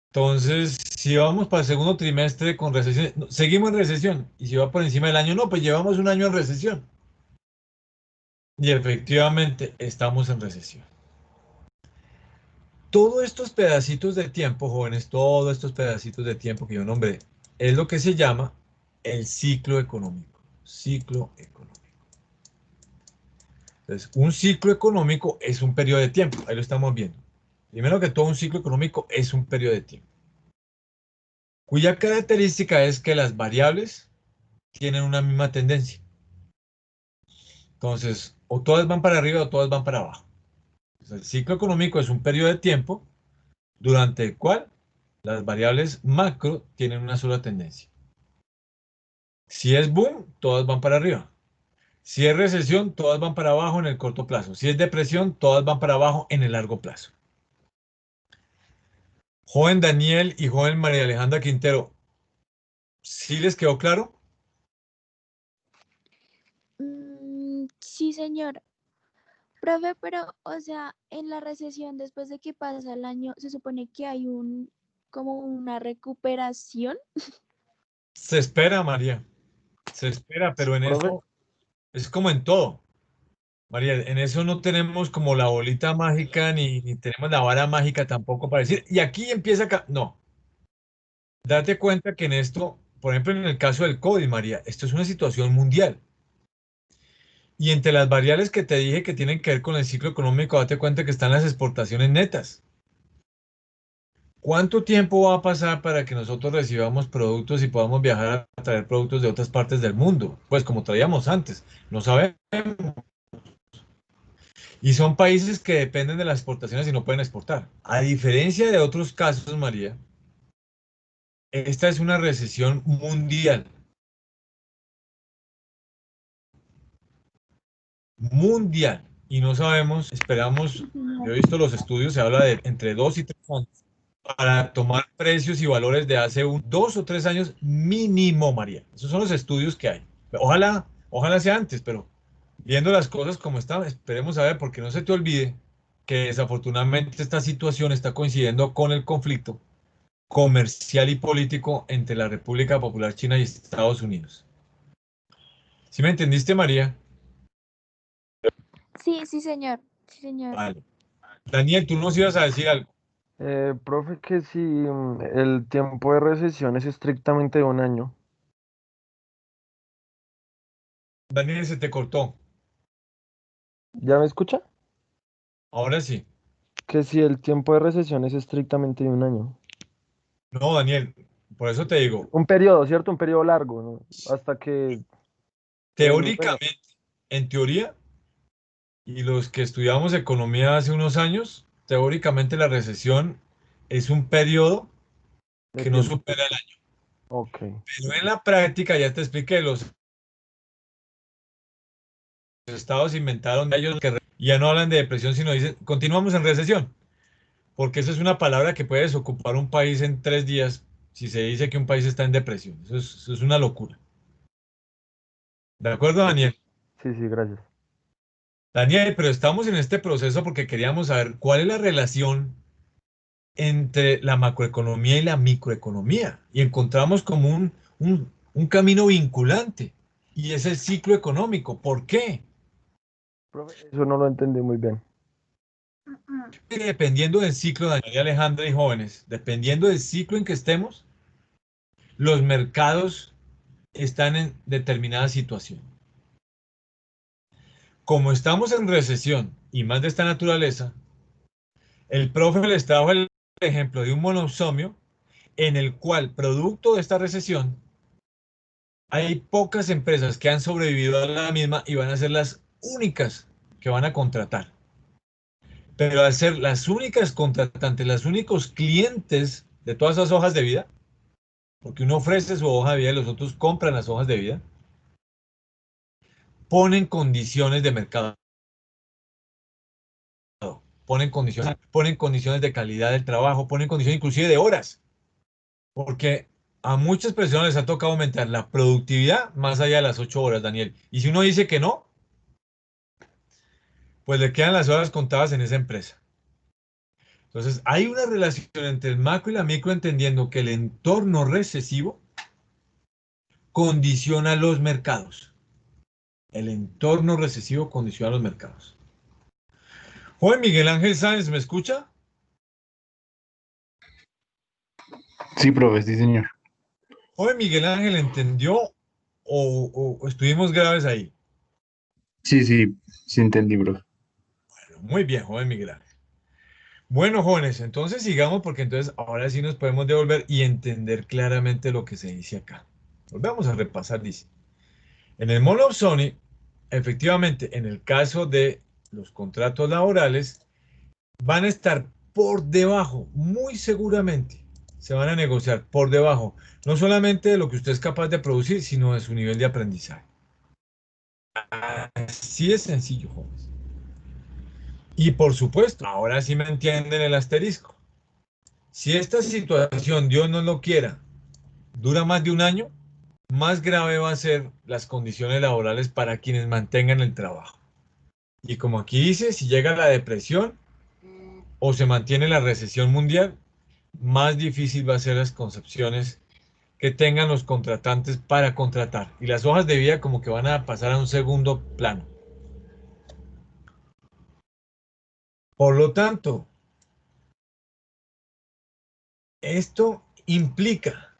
Entonces, si vamos para el segundo trimestre con recesión, no, seguimos en recesión. Y si va por encima del año, no, pues llevamos un año en recesión. Y efectivamente estamos en recesión. Todos estos pedacitos de tiempo, jóvenes, todos estos pedacitos de tiempo que yo nombré, es lo que se llama el ciclo económico. Ciclo económico. Entonces, un ciclo económico es un periodo de tiempo, ahí lo estamos viendo. Primero que todo, un ciclo económico es un periodo de tiempo, cuya característica es que las variables tienen una misma tendencia. Entonces, o todas van para arriba o todas van para abajo. Entonces, el ciclo económico es un periodo de tiempo durante el cual las variables macro tienen una sola tendencia. Si es boom, todas van para arriba. Si es recesión, todas van para abajo en el corto plazo. Si es depresión, todas van para abajo en el largo plazo. Joven Daniel y joven María Alejandra Quintero, ¿sí les quedó claro? Sí, señor. Profe, pero, o sea, en la recesión, después de que pasa el año, se supone que hay como una recuperación. Se espera, María. Se espera, pero en Profe, eso es como en todo. María, en eso no tenemos como la bolita mágica ni tenemos la vara mágica tampoco para decir, y aquí empieza acá. No, date cuenta que en esto, por ejemplo, en el caso del COVID, María, esto es una situación mundial. Y entre las variables que te dije que tienen que ver con el ciclo económico, date cuenta que están las exportaciones netas. ¿Cuánto tiempo va a pasar para que nosotros recibamos productos y podamos viajar a traer productos de otras partes del mundo? Pues como traíamos antes, no sabemos. Y son países que dependen de las exportaciones y no pueden exportar. A diferencia de otros casos, María, esta es una recesión mundial. Mundial. Y no sabemos, esperamos, yo he visto los estudios, se habla de entre 2 y 3 años para tomar precios y valores de hace 2 o 3 años mínimo, María. Esos son los estudios que hay. Ojalá sea antes, pero viendo las cosas como están, esperemos a ver, porque no se te olvide que desafortunadamente esta situación está coincidiendo con el conflicto comercial y político entre la República Popular China y Estados Unidos. ¿Sí me entendiste, María? Sí, sí, señor. Sí, señor. Vale. Daniel, tú nos ibas a decir algo. profe, que si el tiempo de recesión es estrictamente de un año. Daniel, se te cortó. ¿Ya me escucha? Ahora sí. Que si el tiempo de recesión es estrictamente de un año. No, Daniel, por eso te digo, Un periodo, ¿cierto? Un periodo largo, ¿no? Hasta que, bueno, teóricamente, en teoría, y los que estudiamos economía hace unos años, teóricamente la recesión es un periodo de que no tiempo. supera el año. Ok. Pero en la práctica, ya te expliqué, los estados inventaron ellos que ya no hablan de depresión, sino dicen, continuamos en recesión, porque esa es una palabra que puede desocupar un país en 3 días si se dice que un país está en depresión. Eso es una locura. ¿De acuerdo, Daniel? Sí, sí, gracias. Daniel, pero estamos en este proceso porque queríamos saber cuál es la relación entre la macroeconomía y la microeconomía. Y encontramos como un camino vinculante. Y es el ciclo económico. ¿Por qué? Profe, eso no lo entendí muy bien. Dependiendo del ciclo, Daniel y Alejandra y jóvenes, dependiendo del ciclo en que estemos, los mercados están en determinada situación. Como estamos en recesión y más de esta naturaleza, el profe les trajo el ejemplo de un monosomio en el cual, producto de esta recesión, hay pocas empresas que han sobrevivido a la misma y van a ser las únicas que van a contratar. Pero al ser las únicas contratantes, los únicos clientes de todas esas hojas de vida, porque uno ofrece su hoja de vida y los otros compran las hojas de vida, ponen condiciones de mercado, ponen condiciones de calidad del trabajo, ponen condiciones inclusive de horas, porque a muchas personas les ha tocado aumentar la productividad más allá de las 8 horas, Daniel. Y si uno dice que no, pues le quedan las horas contadas en esa empresa. Entonces, hay una relación entre el macro y la micro, entendiendo que el entorno recesivo condiciona los mercados. El entorno recesivo condiciona los mercados. Joven Miguel Ángel Sáenz, ¿me escucha? Sí, profe, sí, señor. Joven Miguel Ángel, ¿entendió o estuvimos graves ahí? Sí, sí, sí entendí, profe. Bueno, muy bien, joven Miguel Ángel. Bueno, jóvenes, entonces sigamos porque entonces ahora sí nos podemos devolver y entender claramente lo que se dice acá. Volvamos a repasar, dice. En el Mono Sony, efectivamente, en el caso de los contratos laborales, van a estar por debajo, muy seguramente, se van a negociar por debajo, no solamente de lo que usted es capaz de producir, sino de su nivel de aprendizaje. Así es sencillo, jóvenes. Y por supuesto, ahora sí me entienden el asterisco. Si esta situación, Dios no lo quiera, dura más de un año, más grave va a ser las condiciones laborales para quienes mantengan el trabajo. Y como aquí dice, si llega la depresión o se mantiene la recesión mundial, más difícil va a ser las concepciones que tengan los contratantes para contratar. Y las hojas de vida como que van a pasar a un segundo plano. Por lo tanto, esto implica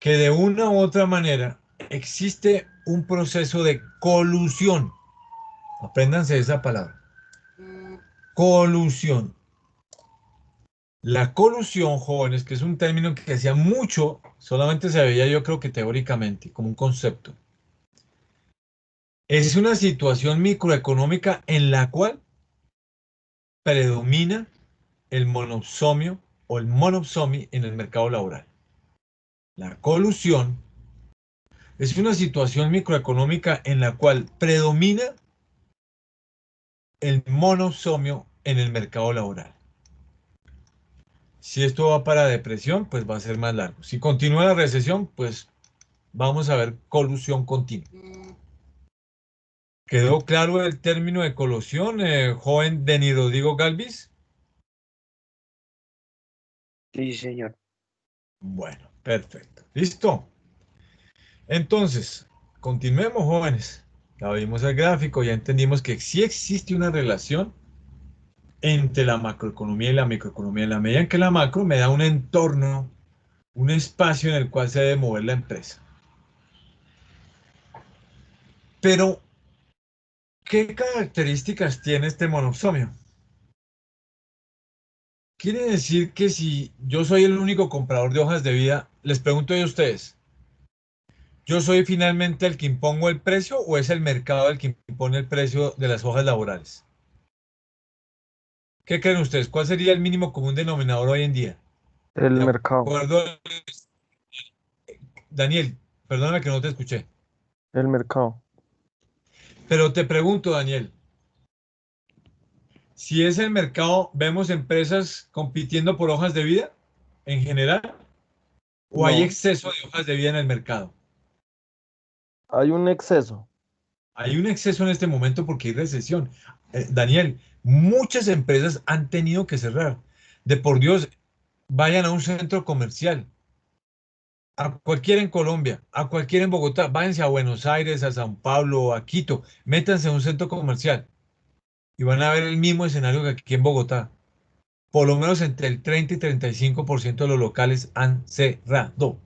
que de una u otra manera existe un proceso de colusión. Apréndanse esa palabra. Colusión. La colusión, jóvenes, que es un término que hacía mucho, solamente se veía yo creo que teóricamente, como un concepto. Es una situación microeconómica en la cual predomina el monopsomio o el monopsomy en el mercado laboral. La colusión es una situación microeconómica en la cual predomina el monopsomio en el mercado laboral. Si esto va para depresión, pues va a ser más largo. Si continúa la recesión, pues vamos a ver colusión continua. ¿Quedó claro el término de colusión, joven Denis Rodrigo Galvis? Sí, señor. Bueno, perfecto. ¿Listo? Entonces, continuemos, jóvenes. Ya vimos el gráfico, ya entendimos que sí existe una relación entre la macroeconomía y la microeconomía. En la medida en que la macro me da un entorno, un espacio en el cual se debe mover la empresa. Pero, ¿qué características tiene este monopsomio? Quiere decir que si yo soy el único comprador de hojas de vida, les pregunto a ustedes, ¿yo soy finalmente el que impongo el precio o es el mercado el que impone el precio de las hojas laborales? ¿Qué creen ustedes? ¿Cuál sería el mínimo común denominador hoy en día? El De mercado, acuerdo, Daniel, perdóname que no te escuché, el mercado. pero te pregunto, Daniel, si es el mercado, ¿vemos empresas compitiendo por hojas de vida en general o hay No, exceso de hojas de vida en el mercado? hay un exceso. Hay un exceso en este momento porque hay recesión. Daniel, muchas empresas han tenido que cerrar. De por Dios, vayan a un centro comercial, a cualquiera en Colombia, a cualquiera en Bogotá, váyanse a Buenos Aires, a San Pablo, a Quito, métanse a un centro comercial y van a ver el mismo escenario que aquí en Bogotá. Por lo menos entre el 30 y 35% de los locales han cerrado.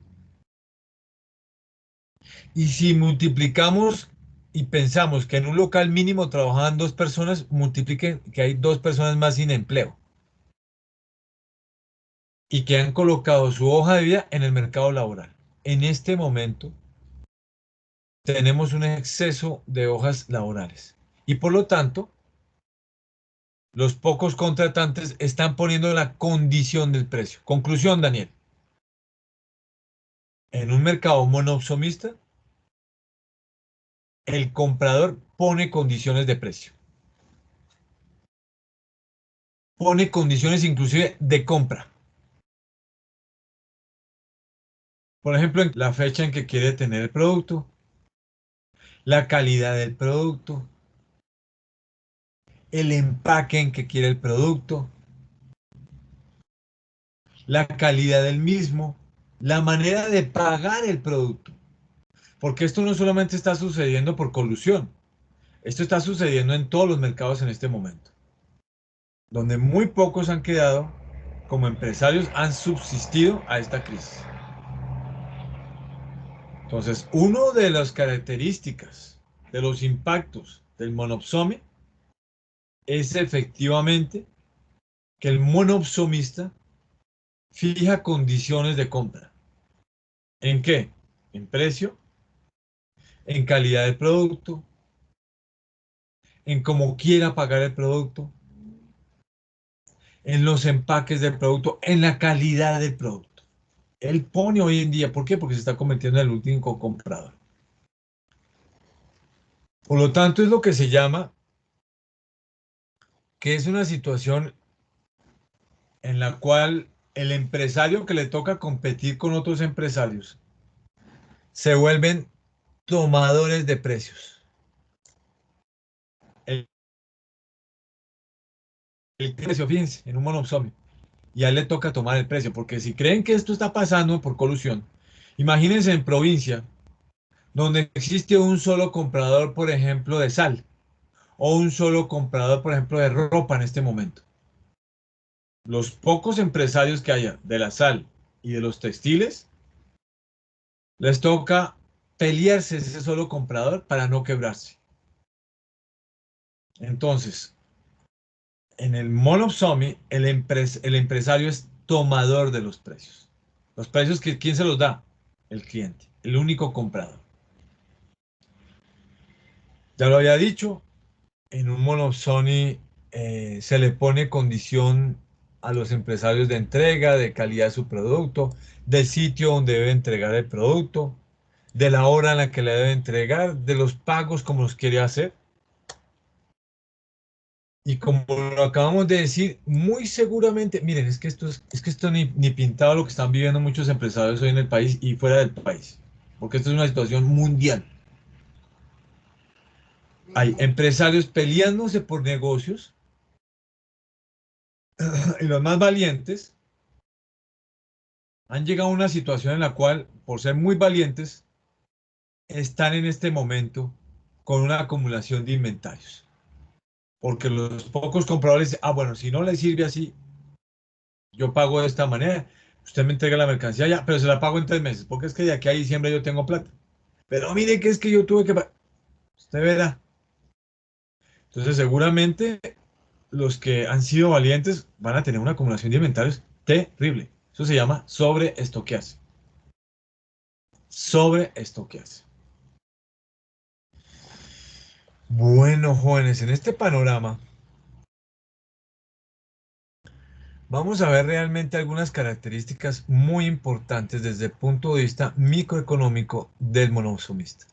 Y si multiplicamos y pensamos que en un local mínimo trabajaban 2 personas, multipliquen que hay 2 personas más sin empleo y que han colocado su hoja de vida en el mercado laboral. en este momento tenemos un exceso de hojas laborales y por lo tanto los pocos contratantes están poniendo la condición del precio. Conclusión, Daniel. En un mercado monoopsomista, el comprador pone condiciones de precio. Pone condiciones inclusive de compra. Por ejemplo, en la fecha en que quiere tener el producto, la calidad del producto, el empaque en que quiere el producto, la calidad del mismo, la manera de pagar el producto. Porque esto no solamente está sucediendo por colusión, esto está sucediendo en todos los mercados en este momento, donde muy pocos han quedado como empresarios, han subsistido a esta crisis. Entonces, una de las características de los impactos del monopsome es efectivamente que el monopsomista fija condiciones de compra. ¿En qué? En precio, en calidad del producto, en cómo quiera pagar el producto, en los empaques del producto, en la calidad del producto. Él pone hoy en día, ¿por qué? Porque se está convirtiendo en el último comprador. Por lo tanto, es lo que se llama que es una situación en la cual el empresario que le toca competir con otros empresarios se vuelven tomadores de precios. El precio, fíjense, en un monopsomio. Y a él le toca tomar el precio, porque si creen que esto está pasando por colusión, imagínense en provincia, donde existe un solo comprador, por ejemplo, de sal, o un solo comprador, por ejemplo, de ropa en este momento. Los pocos empresarios que haya de la sal y de los textiles, les toca pelearse ese solo comprador para no quebrarse. Entonces, en el monopsome, el empresario es tomador de los precios. Los precios, ¿quién se los da? El cliente, el único comprador. Ya lo había dicho, en un monopsony se le pone condición a los empresarios de entrega, de calidad de su producto, del sitio donde debe entregar el producto, de la hora en la que le debe entregar, de los pagos como los quiere hacer. Y como lo acabamos de decir, muy seguramente, miren, es que esto ni pintado lo que están viviendo muchos empresarios hoy en el país y fuera del país, porque esto es una situación mundial. Hay empresarios peleándose por negocios y los más valientes han llegado a una situación en la cual, por ser muy valientes, están en este momento con una acumulación de inventarios. Porque los pocos compradores dicen, bueno, si no le sirve así, yo pago de esta manera, usted me entrega la mercancía ya, pero se la pago en 3 meses, porque es que de aquí a diciembre yo tengo plata. Pero mire que es que yo tuve que pagar. Usted verá. Entonces seguramente los que han sido valientes van a tener una acumulación de inventarios terrible. Eso se llama sobreestoquearse. Sobreestoquearse. Bueno, jóvenes, en este panorama vamos a ver realmente algunas características muy importantes desde el punto de vista microeconómico del monopsomista.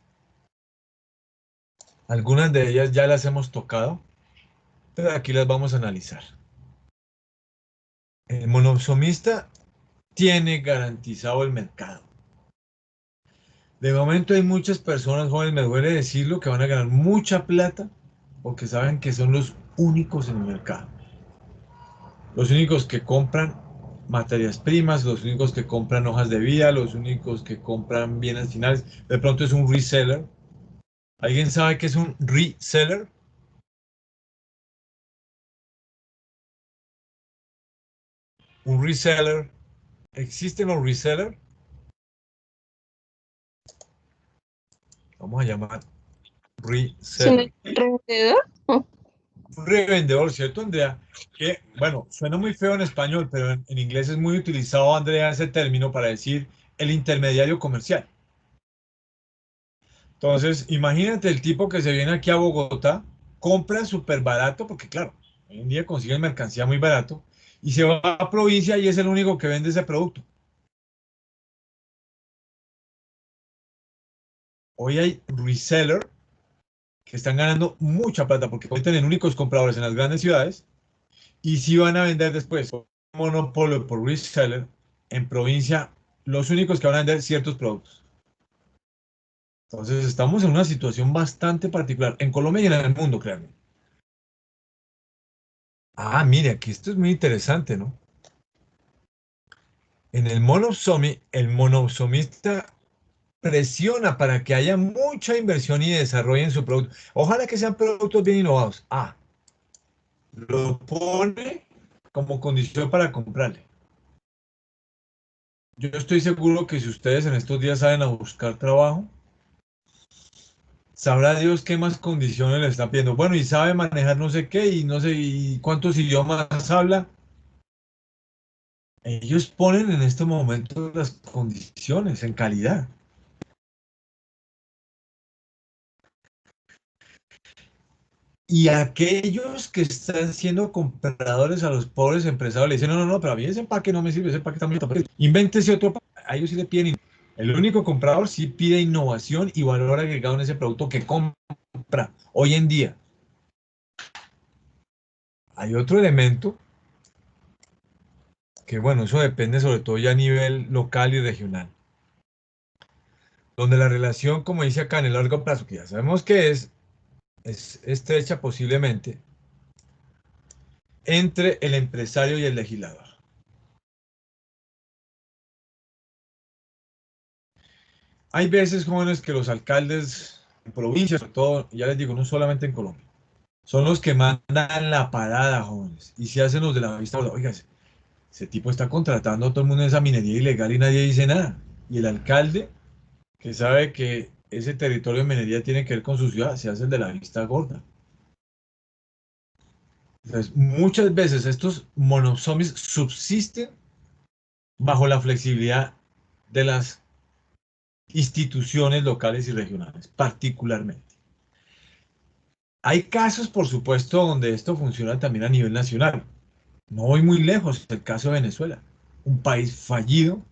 Algunas de ellas ya las hemos tocado, pero aquí las vamos a analizar. El monopsomista tiene garantizado el mercado. De momento hay muchas personas, jóvenes, me duele decirlo, que van a ganar mucha plata porque saben que son los únicos en el mercado. Los únicos que compran materias primas, los únicos que compran hojas de vida, los únicos que compran bienes finales. De pronto es un reseller. ¿Alguien sabe qué es un reseller? Un reseller. ¿Existen los resellers? Vamos a llamar reseller. ¿Revendedor? Un revendedor, ¿cierto, Andrea? Que, bueno, suena muy feo en español, pero en inglés es muy utilizado, Andrea, ese término para decir el intermediario comercial. Entonces, imagínate el tipo que se viene aquí a Bogotá, compra súper barato, porque claro, hoy en día consiguen mercancía muy barato, y se va a provincia y es el único que vende ese producto. Hoy hay resellers que están ganando mucha plata porque hoy tienen únicos compradores en las grandes ciudades y si van a vender después un monopolio por reseller en provincia, los únicos que van a vender ciertos productos. Entonces estamos en una situación bastante particular en Colombia y en el mundo, créanme. Ah, mire, aquí esto es muy interesante, ¿no? En el monopsomio, el monopsomista presiona para que haya mucha inversión y desarrollo en su producto. Ojalá que sean productos bien innovados. Ah, lo pone como condición para comprarle. Yo estoy seguro que si ustedes en estos días salen a buscar trabajo, sabrá Dios qué más condiciones le están pidiendo. Bueno, y sabe manejar no sé qué y no sé y cuántos idiomas habla. Ellos ponen en este momento las condiciones en calidad. Y aquellos que están siendo compradores a los pobres empresarios le dicen, no, no, no, pero a mí ese empaque no me sirve, ese empaque también está perdido. Invéntese otro empaque. A ellos sí le piden. El único comprador sí pide innovación y valor agregado en ese producto que compra hoy en día. Hay otro elemento que, bueno, eso depende sobre todo ya a nivel local y regional. Donde la relación, como dice acá, en el largo plazo, que ya sabemos que es estrecha posiblemente, entre el empresario y el legislador. Hay veces, jóvenes, que los alcaldes en provincias, sobre todo, ya les digo, no solamente en Colombia, son los que mandan la parada, jóvenes, y se hacen los de la vista gorda. Oiga, ese tipo está contratando a todo el mundo en esa minería ilegal y nadie dice nada. Y el alcalde, que sabe que ese territorio de minería tiene que ver con su ciudad, se hace el de la vista gorda. Entonces, muchas veces estos monosomis subsisten bajo la flexibilidad de las instituciones locales y regionales, particularmente. Hay casos, por supuesto, donde esto funciona también a nivel nacional. No voy muy lejos, el caso de Venezuela, un país fallido,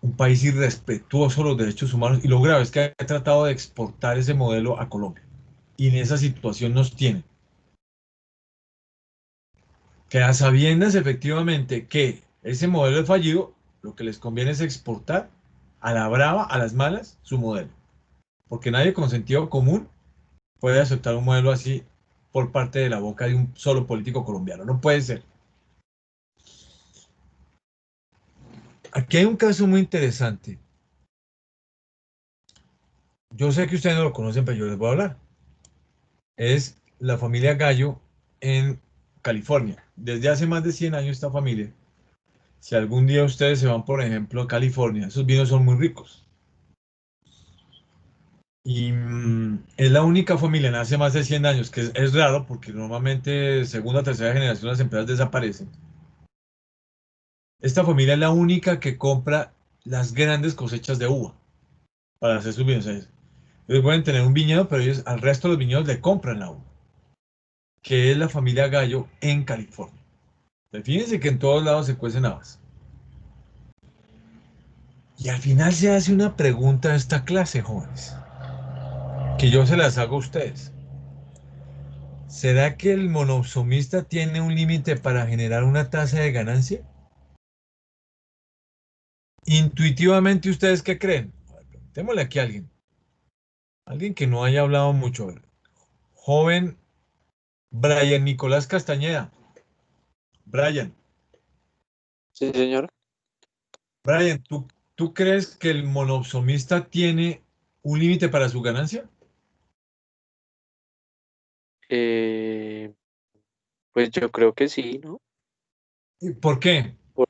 un país irrespetuoso de los derechos humanos, y lo grave es que ha tratado de exportar ese modelo a Colombia. Y en esa situación nos tiene. Que a sabiendas efectivamente que ese modelo es fallido, lo que les conviene es exportar a la brava, a las malas, su modelo. Porque nadie con sentido común puede aceptar un modelo así por parte de la boca de un solo político colombiano. No puede ser. Aquí hay un caso muy interesante. Yo sé que ustedes no lo conocen, pero yo les voy a hablar. Es la familia Gallo en California. Desde hace más de 100 años esta familia. Si algún día ustedes se van, por ejemplo, a California, esos vinos son muy ricos. Y es la única familia en hace más de 100 años, que es raro porque normalmente segunda o tercera generación las empresas desaparecen. Esta familia es la única que compra las grandes cosechas de uva para hacer sus vinos. Ellos pueden tener un viñedo, pero ellos al resto de los viñedos le compran la uva, que es la familia Gallo en California. Fíjense que en todos lados se cuecen habas. Y al final se hace una pregunta de esta clase, jóvenes, que yo se las hago a ustedes. ¿Será que el monosomista tiene un límite para generar una tasa de ganancia? Intuitivamente, ¿ustedes qué creen? A ver, preguntémosle aquí a alguien. Alguien que no haya hablado mucho. A ver. Joven Brian Nicolás Castañeda. Brian, Sí, señor. Brian, ¿tú crees que el monosomista tiene un límite para su ganancia? Eh, pues yo creo que sí, ¿no? ¿Y por qué? Por-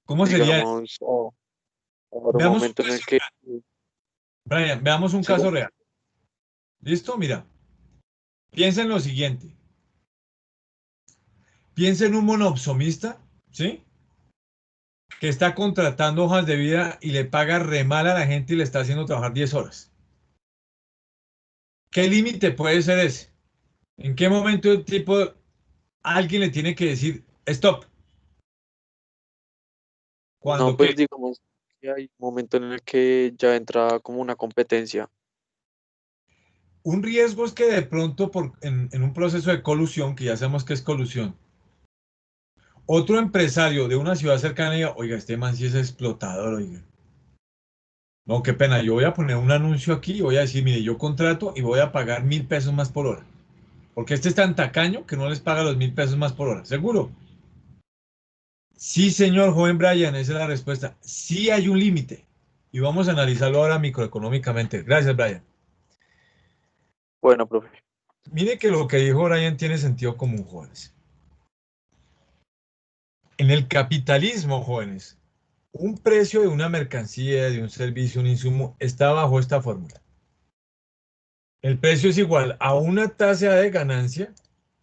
¿Cómo sería eso? digamos, o un Veamos un momento en el caso que, real. Brian, veamos un ¿sigo? caso real. ¿Listo? Mira, piensa en lo siguiente. Piensa en un monosomista, ¿sí? que está contratando hojas de vida y le paga re mal a la gente y le está haciendo trabajar 10 horas. ¿Qué límite puede ser ese? ¿En qué momento el tipo, alguien le tiene que decir, stop? No, ¿Cuándo qué? pues digamos que hay un momento en el que ya entra como una competencia. Un riesgo es que de pronto en un proceso de colusión, que ya sabemos que es colusión, otro empresario de una ciudad cercana diga, oiga, este man sí es explotador, oiga. No, qué pena, yo voy a poner un anuncio aquí y voy a decir, mire, yo contrato y voy a pagar 1.000 pesos más por hora. Porque este es tan tacaño que no les paga los 1.000 pesos más por hora. ¿Seguro? Sí, señor joven Brian, esa es la respuesta. Sí hay un límite. Y vamos a analizarlo ahora microeconómicamente. Gracias, Brian. Bueno, profe. Mire que lo que dijo Brian tiene sentido común, jóvenes. En el capitalismo, jóvenes, un precio de una mercancía, de un servicio, un insumo, está bajo esta fórmula. El precio es igual a una tasa de ganancia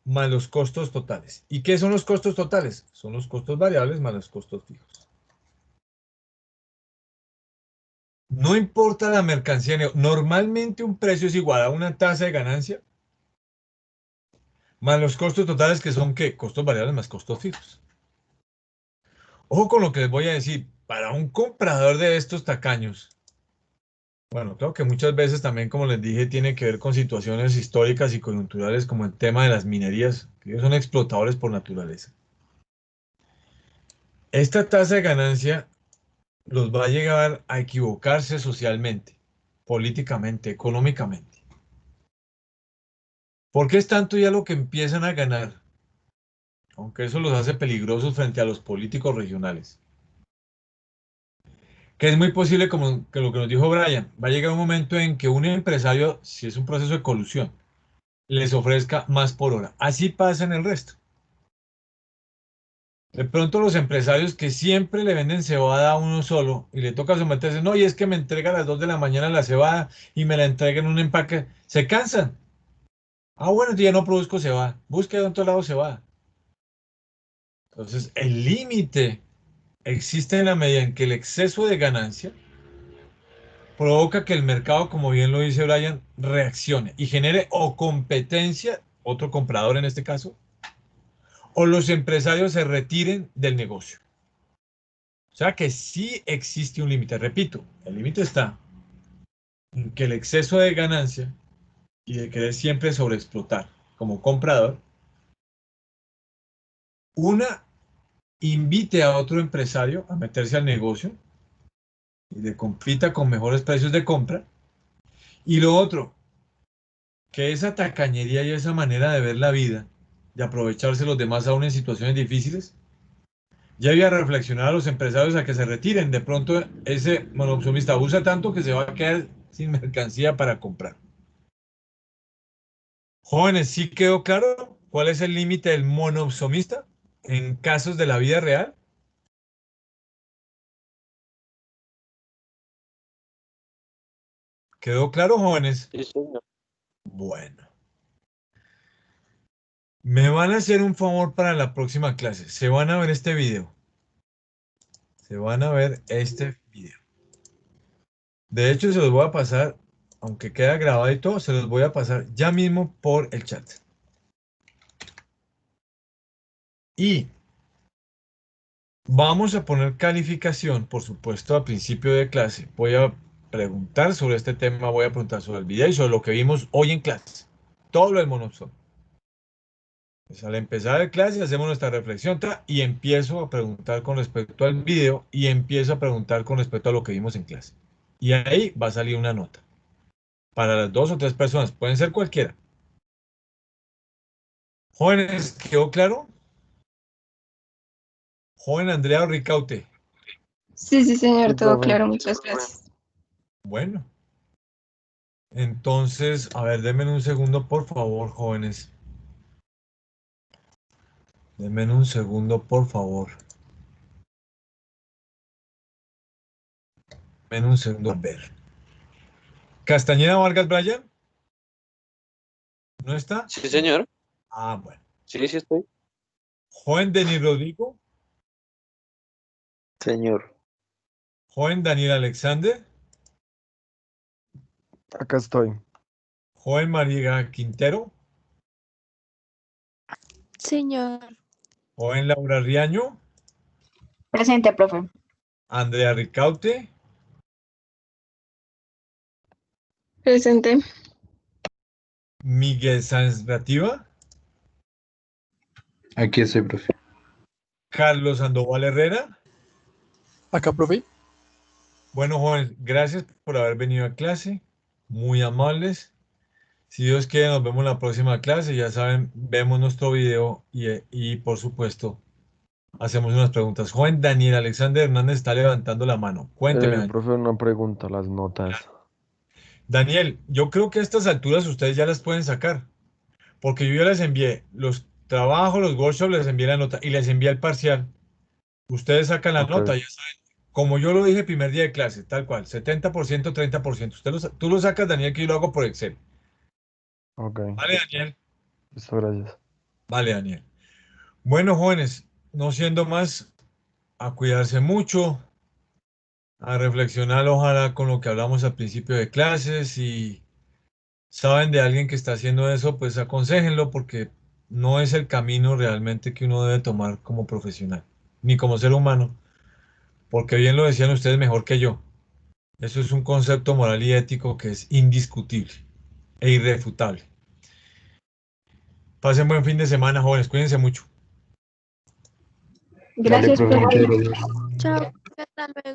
más los costos totales. ¿Y qué son los costos totales? Son los costos variables más los costos fijos. No importa la mercancía, normalmente un precio es igual a una tasa de ganancia más los costos totales que son ¿qué? Costos variables más costos fijos. Ojo con lo que les voy a decir. Para un comprador de estos tacaños, bueno, creo que muchas veces también, como les dije, tiene que ver con situaciones históricas y coyunturales como el tema de las minerías, que ellos son explotadores por naturaleza. Esta tasa de ganancia los va a llegar a equivocarse socialmente, políticamente, económicamente. Porque es tanto ya lo que empiezan a ganar, aunque eso los hace peligrosos frente a los políticos regionales. Que es muy posible, como que lo que nos dijo Brian, va a llegar un momento en que un empresario, si es un proceso de colusión, les ofrezca más por hora. Así pasa en el resto. De pronto los empresarios que siempre le venden cebada a uno solo y le toca someterse, no, y es que me entrega a las 2 de la mañana la cebada y me la entrega en un empaque, se cansan. Ah, bueno, yo ya no produzco cebada, busque de otro lado cebada. Entonces, el límite existe en la medida en que el exceso de ganancia provoca que el mercado, como bien lo dice Brian, reaccione y genere o competencia, otro comprador en este caso, o los empresarios se retiren del negocio. O sea que sí existe un límite. Repito, el límite está en que el exceso de ganancia y de querer siempre sobreexplotar como comprador, una invite a otro empresario a meterse al negocio y le compita con mejores precios de compra. Y lo otro, que esa tacañería y esa manera de ver la vida, de aprovecharse los demás aún en situaciones difíciles, ya había reflexionar a los empresarios a que se retiren. De pronto ese monoopsonista abusa tanto que se va a quedar sin mercancía para comprar. Jóvenes, ¿sí quedó claro cuál es el límite del monoopsonista en casos de la vida real? ¿Quedó claro, jóvenes? Sí, señor. Bueno. Me van a hacer un favor para la próxima clase. Se van a ver este video. Se van a ver este video. De hecho, se los voy a pasar, aunque queda grabado y todo, se los voy a pasar ya mismo por el chat. Y vamos a poner calificación, por supuesto, a principio de clase. Voy a preguntar sobre este tema, voy a preguntar sobre el video y sobre lo que vimos hoy en clase. Todo lo del monopsón. Pues al empezar la clase hacemos nuestra reflexión y empiezo a preguntar con respecto al video y empiezo a preguntar con respecto a lo que vimos en clase. Y ahí va a salir una nota. Para las 2 o 3 personas, pueden ser cualquiera. Jóvenes, ¿quedó claro? Joven Andrea Ricaute. Sí, sí, Sí, señor, todo profe. claro, muchas gracias. Bueno, entonces, a ver, denme un segundo, por favor, jóvenes. Denme un segundo, por favor. Denme un segundo, a ver. ¿Castañeda Vargas Bryan? ¿No está? Sí, señor. Ah, bueno. Sí, sí estoy. Joven Denis Rodrigo. Señor. Joven Daniel Alexander. Acá estoy. Joven María Quintero. Señor. Joven Laura Riaño. Presente, profe. Andrea Ricaute. Presente. Miguel Sáenz Nativa. Aquí estoy, profe. Carlos Sandoval Herrera. Acá, profe. Bueno, jóvenes, gracias por haber venido a clase. Muy amables. Si Dios quiere, nos vemos en la próxima clase. Ya saben, vemos nuestro video y por supuesto, hacemos unas preguntas. Joven Daniel Alexander Hernández está levantando la mano. Cuénteme, Daniel. Profe, una pregunta, las notas. Daniel, yo creo que a estas alturas ustedes ya las pueden sacar, porque yo ya les envié los trabajos, los workshops, les envié la nota y les envié el parcial. Ustedes sacan la Ok, nota, ya saben. Como yo lo dije el primer día de clase, tal cual, 70%, 30%. Tú lo sacas, Daniel, que yo lo hago por Excel. ok. Vale, Daniel. Listo, gracias. Vale, Daniel. Bueno, jóvenes, no siendo más, a cuidarse mucho, a reflexionar, ojalá con lo que hablamos al principio de clases. Si saben de alguien que está haciendo eso, pues aconséjenlo porque no es el camino realmente que uno debe tomar como profesional, ni como ser humano, porque bien lo decían ustedes mejor que yo. Eso es un concepto moral y ético que es indiscutible e irrefutable. Pasen buen fin de semana, jóvenes, cuídense mucho. Vale, Gracias, profe, muchas profe. gracias. Chao. Hasta luego.